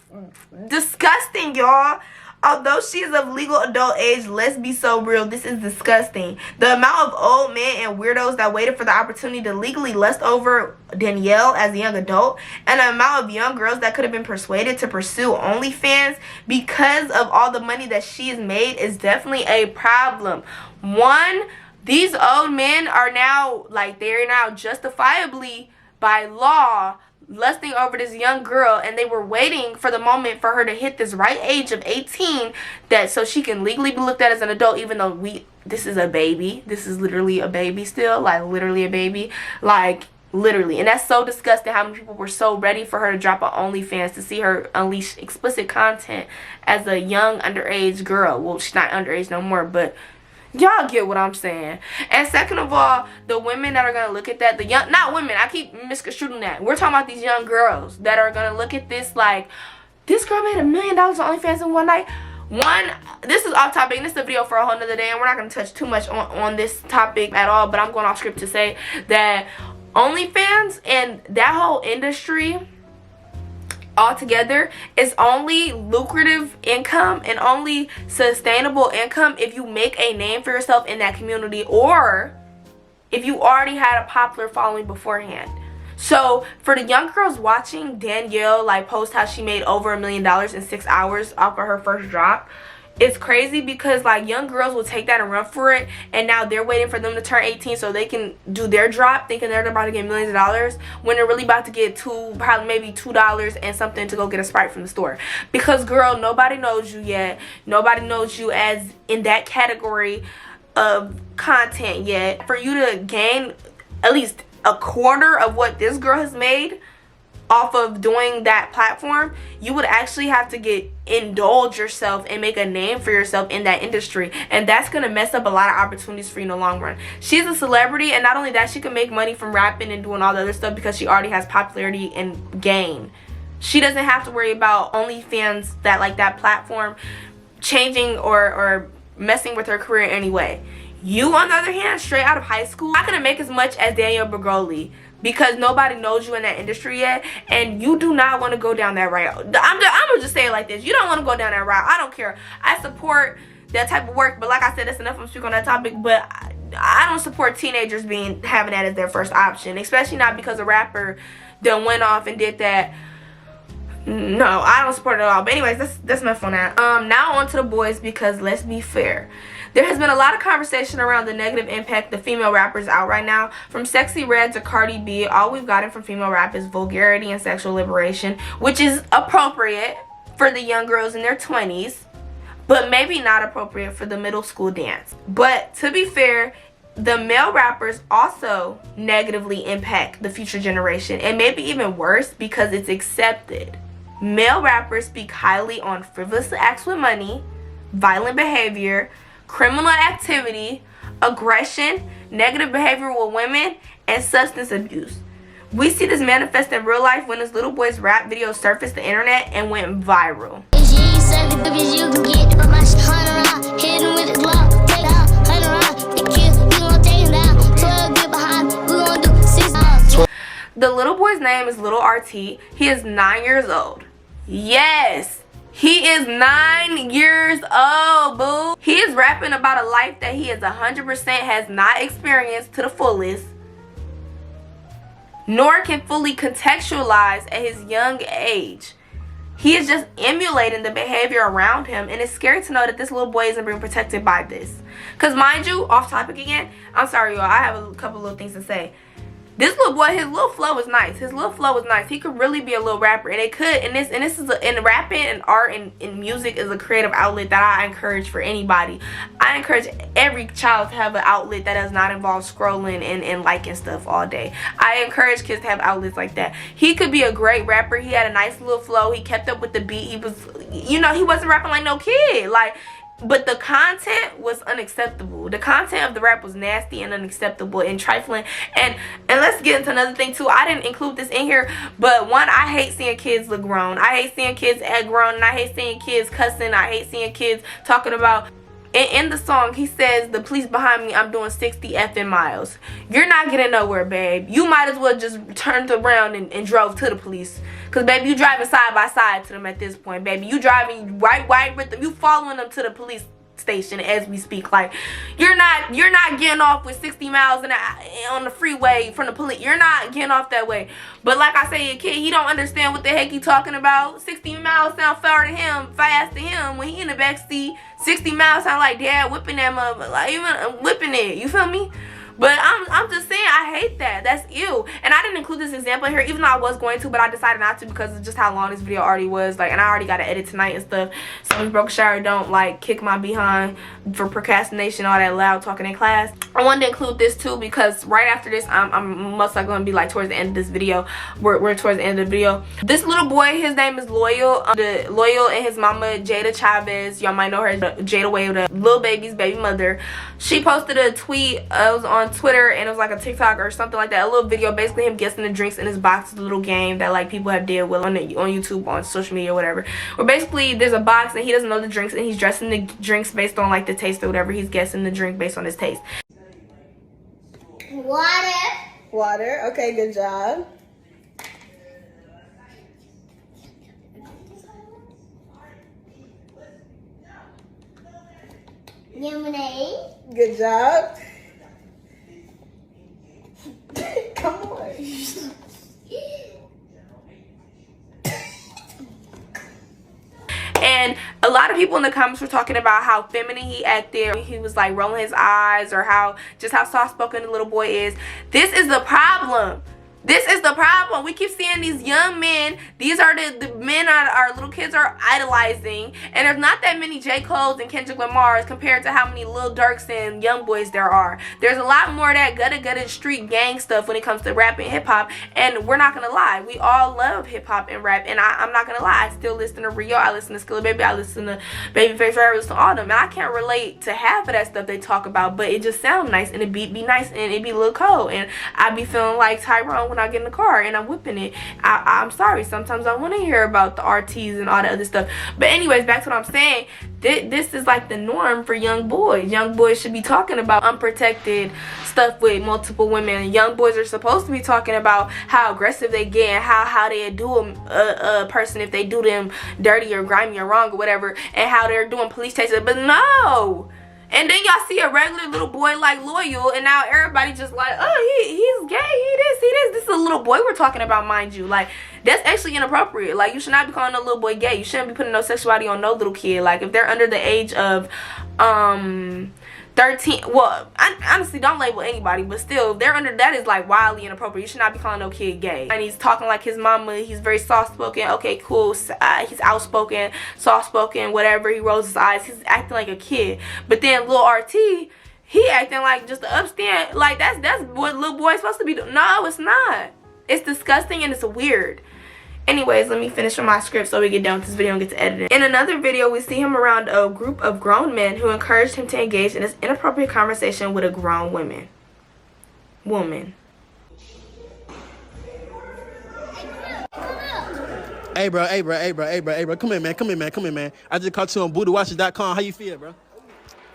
disgusting, y'all. Although she is of legal adult age, let's be so real, this is disgusting. The amount of old men and weirdos that waited for the opportunity to legally lust over Danielle as a young adult, and the amount of young girls that could have been persuaded to pursue OnlyFans because of all the money that she has made is definitely a problem. One, these old men are now, like, they're now justifiably by law lusting over this young girl, and they were waiting for the moment for her to hit this right age of 18 that so she can legally be looked at as an adult, even though this is a baby. This is literally a baby still, like literally a baby, like literally. And that's so disgusting how many people were so ready for her to drop on OnlyFans to see her unleash explicit content as a young underage girl. Well, she's not underage no more, but y'all get what I'm saying. And second of all, the women that are going to look at that, the young, not women, I keep misconstruing that. We're talking about these young girls that are going to look at this like, this girl made $1 million on OnlyFans in one night. One, this is off topic, and this is a video for a whole nother day, and we're not going to touch too much on this topic at all, but I'm going off script to say that OnlyFans and that whole industry altogether is only lucrative income and only sustainable income if you make a name for yourself in that community, or if you already had a popular following beforehand. So for the young girls watching Danielle like post how she made over $1 million in 6 hours off of her first drop, it's crazy because like young girls will take that and run for it, and now they're waiting for them to turn 18 so they can do their drop, thinking they're about to get millions of dollars when they're really about to get probably maybe $2 and something to go get a Sprite from the store. Because girl, nobody knows you yet. Nobody knows you as in that category of content yet. For you to gain at least a quarter of what this girl has made off of doing that platform, you would actually have to indulge yourself and make a name for yourself in that industry, and that's gonna mess up a lot of opportunities for you in the long run. She's a celebrity, and not only that, she can make money from rapping and doing all the other stuff because she already has popularity and gain. She doesn't have to worry about OnlyFans, that platform changing or messing with her career anyway. You, on the other hand, straight out of high school, not gonna make as much as Danielle Bregoli, because nobody knows you in that industry yet, and you do not want to go down that route. I'm gonna just say it like this: you don't want to go down that route. I don't care. I support that type of work, but like I said, that's enough. I'm speaking on that topic. But I don't support teenagers having that as their first option, especially not because a rapper then went off and did that. No, I don't support it at all. But anyways, that's enough on that. Now on to the boys, because let's be fair. There has been a lot of conversation around the negative impact the female rappers out right now. From Sexy Red to Cardi B, all we've gotten from female rap is vulgarity and sexual liberation, which is appropriate for the young girls in their 20s. but maybe not appropriate for the middle school dance. But to be fair, the male rappers also negatively impact the future generation, and maybe even worse because it's accepted. Male rappers speak highly on frivolous acts with money, violent behavior, criminal activity, aggression, negative behavior with women, and substance abuse. We see this manifest in real life when this little boy's rap video surfaced the internet and went viral. The little boy's name is Little RT. He is 9 years old. Yes, he is 9 years old, boo. He is rapping about a life that he is 100% has not experienced to the fullest, nor can fully contextualize at his young age. He is just emulating the behavior around him, and it's scary to know that this little boy isn't being protected by this. Because mind you, off topic again, I'm sorry y'all, I have a couple little things to say. This little boy, his little flow is nice. His little flow is nice. He could really be a little rapper, and it could. And this is in rapping and art and music is a creative outlet that I encourage for anybody. I encourage every child to have an outlet that does not involve scrolling and liking stuff all day. I encourage kids to have outlets like that. He could be a great rapper. He had a nice little flow. He kept up with the beat. He was, you know, he wasn't rapping like no kid. Like, but the content was unacceptable. The content of the rap was nasty and unacceptable and trifling. And let's get into another thing too. I didn't include this in here, but one, I hate seeing kids look grown. I hate seeing kids act grown, and I hate seeing kids cussing. I hate seeing kids talking about. In the song, he says, "The police behind me, I'm doing 60 effing miles." You're not getting nowhere, babe. You might as well just turned around and drove to the police. Because, baby, you driving side by side to them at this point, baby. You driving right with them. You following them to the police station as we speak. Like, you're not getting off with 60 miles on the freeway from the police. You're not getting off that way. But like I say, a kid, he don't understand what the heck he talking about. 60 miles sound fast to him when he in the back seat. 60 miles sound like dad whipping that mother, like even whipping it. You feel me? But I'm just saying, I hate that. That's ew. And I didn't include this example here, even though I was going to, but I decided not to because of just how long this video already was. Like, and I already got to edit tonight and stuff. So if broke shower, don't like kick my behind for procrastination, all that loud talking in class. I wanted to include this too because right after this, I'm most likely gonna be like towards the end of this video. We're towards the end of the video. This little boy, his name is Loyal. Loyal and his mama Jada Chavez. Y'all might know her, Jada Wade, the little baby's baby mother. She posted a tweet. It was on Twitter, and it was like a TikTok or something like that, a little video, basically him guessing the drinks in his box. A little game that like people have did with on YouTube, on social media or whatever, where basically there's a box and he doesn't know the drinks and he's dressing the drinks based on like the taste or whatever. He's guessing the drink based on his taste. Water. Okay, good job. Lemonade. Good job. Come on. And a lot of people in the comments were talking about how feminine he acted. He was like rolling his eyes, or how soft-spoken the little boy is. This is the problem. This is the problem. We keep seeing these young men. These are the men our little kids are idolizing. And there's not that many J. Cole's and Kendrick Lamar's compared to how many Lil Durks and Young Boys there are. There's a lot more of that gutted street gang stuff when it comes to rap and hip-hop. And we're not going to lie. We all love hip-hop and rap. And I'm not going to lie. I still listen to Rio. I listen to Skilla Baby. I listen to Babyface Ray. I listen to all them. And I can't relate to half of that stuff they talk about. But it just sounds nice. And the beat be nice. And it be a little cold. And I be feeling like Tyrone when I get in the car and I'm whipping it. I'm sorry, sometimes I want to hear about the RTs and all the other stuff. But anyways, back to what I'm saying. This is like the norm for young boys. Young boys should be talking about unprotected stuff with multiple women. Young boys are supposed to be talking about how aggressive they get and how they do a person if they do them dirty or grimy or wrong or whatever, and how they're doing police chases. But no. And then y'all see a regular little boy like Loyal, and now everybody just like, oh, he's gay, he this. This is a little boy we're talking about, mind you. Like, that's actually inappropriate. Like, you should not be calling no little boy gay. You shouldn't be putting no sexuality on no little kid. Like, if they're under the age of 13, well, I honestly don't label anybody, but still, if they're under, that is like wildly inappropriate. You should not be calling no kid gay. And he's talking like his mama. He's very soft-spoken. Okay, cool. He's outspoken, soft-spoken, whatever. He rolls his eyes. He's acting like a kid. But then Lil RT, he acting like just an upstand. Like, that's what little boy's supposed to be doing. No, it's not. It's disgusting and it's weird. Anyways, let me finish with my script so we get done with this video and get to editing. In another video, we see him around a group of grown men who encouraged him to engage in this inappropriate conversation with a grown woman. Hey bro, come here man. I just caught you on bootywatches.com. How you feel, bro?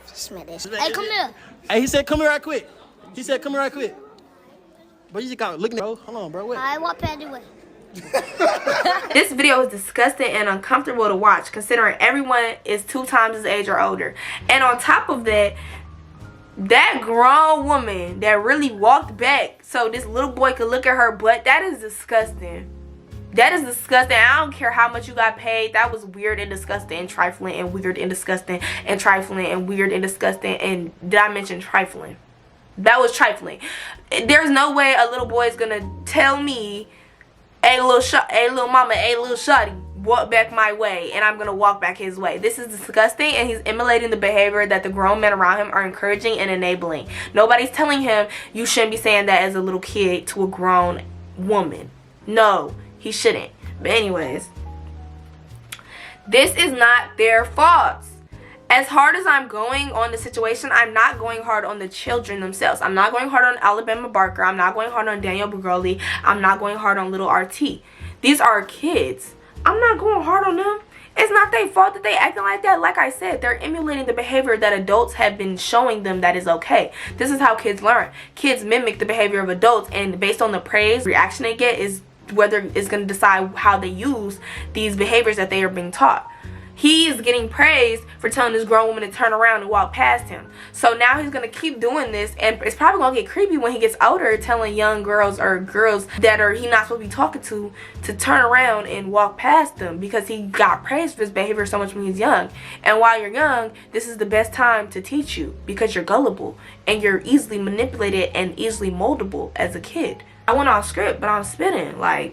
Smell this. Hey, come here. Hey, he said come here right quick. Bro, you just got looking at bro. Hold on, bro. Wait. I walk past the way. This video is disgusting and uncomfortable to watch, considering everyone is 2 times his age or older. And on top of that, that grown woman that really walked back so this little boy could look at her butt, that is disgusting. That is disgusting. I don't care how much you got paid. That was weird and disgusting and trifling and weird and disgusting and trifling and weird and disgusting. And did I mention trifling? That was trifling. There's no way a little boy is gonna tell me, hey little mama, hey little shawty, walk back my way, and I'm gonna walk back his way. This is disgusting, and he's emulating the behavior that the grown men around him are encouraging and enabling. Nobody's telling him you shouldn't be saying that as a little kid to a grown woman. No, he shouldn't. But anyways, this is not their fault. As hard as I'm going on the situation, I'm not going hard on the children themselves. I'm not going hard on Alabama Barker. I'm not going hard on Daniel Bergoli. I'm not going hard on little RT. These are kids. I'm not going hard on them. It's not their fault that they acting like that. Like I said, they're emulating the behavior that adults have been showing them that is okay. This is how kids learn. Kids mimic the behavior of adults, and based on the praise, reaction they get is whether it's going to decide how they use these behaviors that they are being taught. He is getting praised for telling this grown woman to turn around and walk past him. So now he's going to keep doing this, and it's probably going to get creepy when he gets older, telling young girls or girls that are he not supposed to be talking to turn around and walk past them, because he got praised for his behavior so much when he's young. And while you're young, this is the best time to teach you, because you're gullible and you're easily manipulated and easily moldable as a kid. I went off script, but I'm spitting like...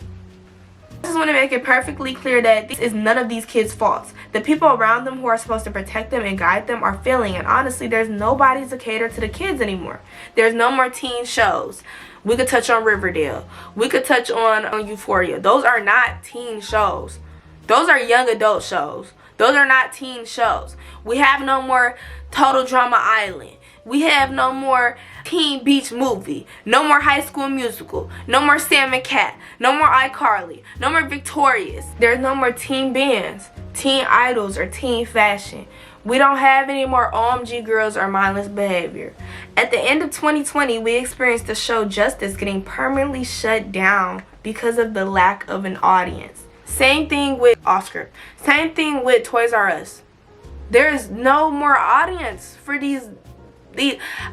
I just want to make it perfectly clear that this is none of these kids' faults. The people around them who are supposed to protect them and guide them are failing, and honestly, there's nobody to cater to the kids anymore. There's no more teen shows. We could touch on Riverdale. We could touch on Euphoria. Those are not teen shows. Those are young adult shows. Those are not teen shows. We have no more Total Drama Island. We have no more Teen Beach Movie, no more High School Musical, no more Sam and Cat, no more iCarly, no more Victorious. There's no more teen bands, teen idols, or teen fashion. We don't have any more OMG girls or mindless behavior. At the end of 2020, we experienced the show Justice getting permanently shut down because of the lack of an audience. Same thing with Oscar. Same thing with Toys R Us. There's no more audience for these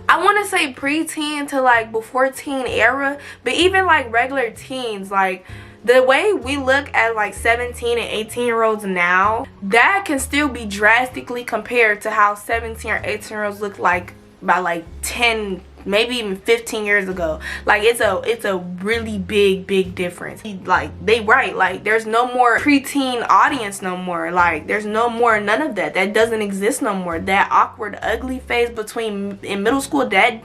I want to say preteen to like before teen era, but even like regular teens, like the way we look at like 17 and 18-year-olds now, that can still be drastically compared to how 17 or 18-year-olds look like by like 10, maybe even 15 years ago. Like it's a really big difference. Like they right, like there's no more preteen audience no more. Like there's no more none of that. That doesn't exist no more. That awkward ugly phase between in middle school, that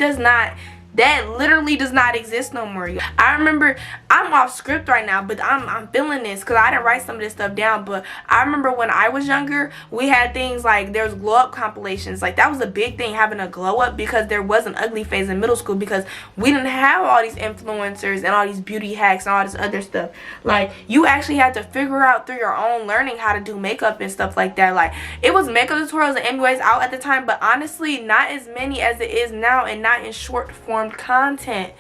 literally does not exist no more. I remember, I'm off script right now, but I'm feeling this because I didn't write some of this stuff down. But I remember when I was younger, we had things like there was glow up compilations. Like that was a big thing, having a glow up, because there was an ugly phase in middle school, because we didn't have all these influencers and all these beauty hacks and all this other stuff. Like you actually had to figure out through your own learning how to do makeup and stuff like that. Like it was makeup tutorials and MUAs out at the time, but honestly not as many as it is now, and not in short form content.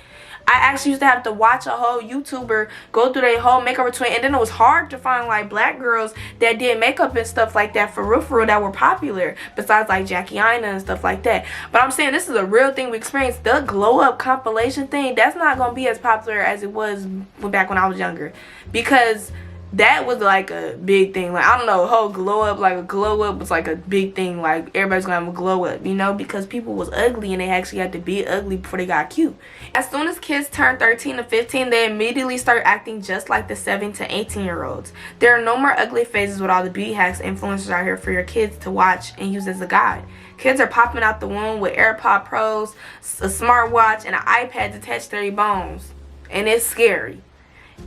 I actually used to have to watch a whole YouTuber go through their whole makeup routine, and then it was hard to find like black girls that did makeup and stuff like that for real that were popular, besides like Jackie Aina and stuff like that. But I'm saying this is a real thing we experienced. The glow up compilation thing, that's not gonna be as popular as it was back when I was younger, because that was like a big thing. Like, I don't know, whole glow up, like a glow up was like a big thing. Like, everybody's gonna have a glow up, you know, because people was ugly and they actually had to be ugly before they got cute. As soon as kids turn 13 to 15, they immediately start acting just like the 7 to 18-year-olds. There are no more ugly phases with all the beauty hacks influencers out here for your kids to watch and use as a guide. Kids are popping out the womb with AirPod Pros, a smartwatch, and an iPad attached to their bones. And it's scary.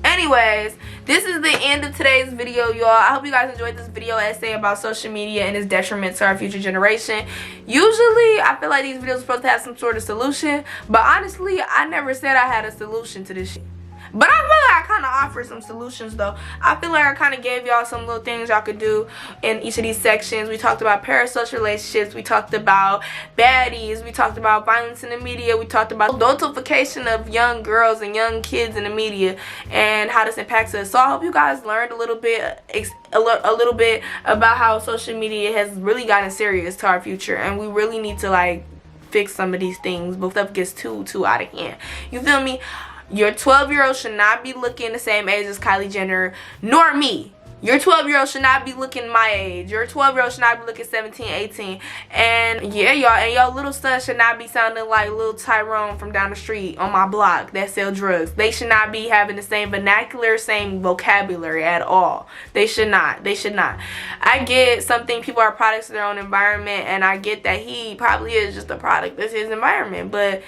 Anyways, this is the end of today's video, y'all. I hope you guys enjoyed this video essay about social media and its detriment to our future generation. Usually, I feel like these videos are supposed to have some sort of solution, but honestly, I never said I had a solution to this shit. But I feel like I kind of offered some solutions, though. I feel like I kind of gave y'all some little things y'all could do in each of these sections. We talked about parasocial relationships. We talked about baddies. We talked about violence in the media. We talked about adultification of young girls and young kids in the media and how this impacts us. So I hope you guys learned a little bit about how social media has really gotten serious to our future, and we really need to like fix some of these things before stuff gets too out of hand. You feel me? Your 12-year-old should not be looking the same age as Kylie Jenner, nor me. Your 12-year-old should not be looking my age. Your 12-year-old should not be looking 17, 18. And yeah, y'all, and your little son should not be sounding like little Tyrone from down the street on my block that sell drugs. They should not be having the same vernacular, same vocabulary at all. They should not. They should not. I get something, people are products of their own environment, and I get that he probably is just a product of his environment, but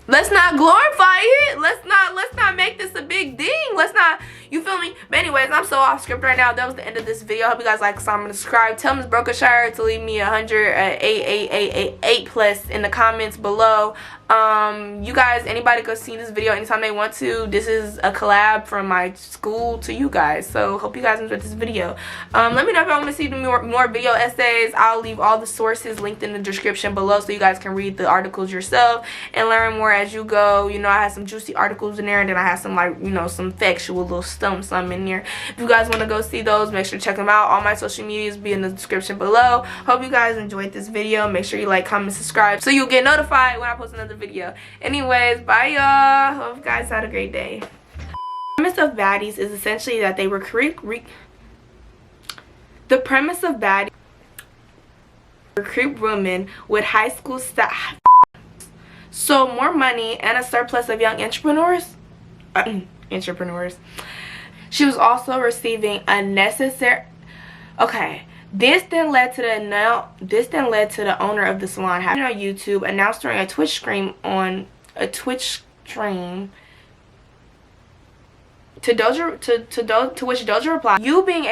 let's not glorify it. Let's not make this a big thing. Let's not, you feel me? But anyways, I'm so off script right now. That was the end of this video. I hope you guys like, comment, and subscribe. Tell Ms. Brokenshire to leave me 8 plus in the comments below. You guys, anybody go see this video anytime they want to. This is a collab from my school to you guys, so hope you guys enjoyed this video. Let me know if y'all want to see more video essays. I'll leave all the sources linked in the description below so you guys can read the articles yourself and learn more as you go. You know, I have some juicy articles in there, and then I have some, like, you know, some factual little some in there. If you guys want to go see those, make sure to check them out. All my social medias be in the description below. Hope you guys enjoyed this video. Make sure you like, comment, subscribe so you'll get notified when I post another video. Anyways, bye y'all. Hope you guys had a great day. The premise of baddies is essentially that they recruit women with high school staff, so more money and a surplus of young entrepreneurs. She was also receiving unnecessary. Okay. This then led to the owner of the salon having on YouTube announced during a Twitch stream to which Doja replied, you being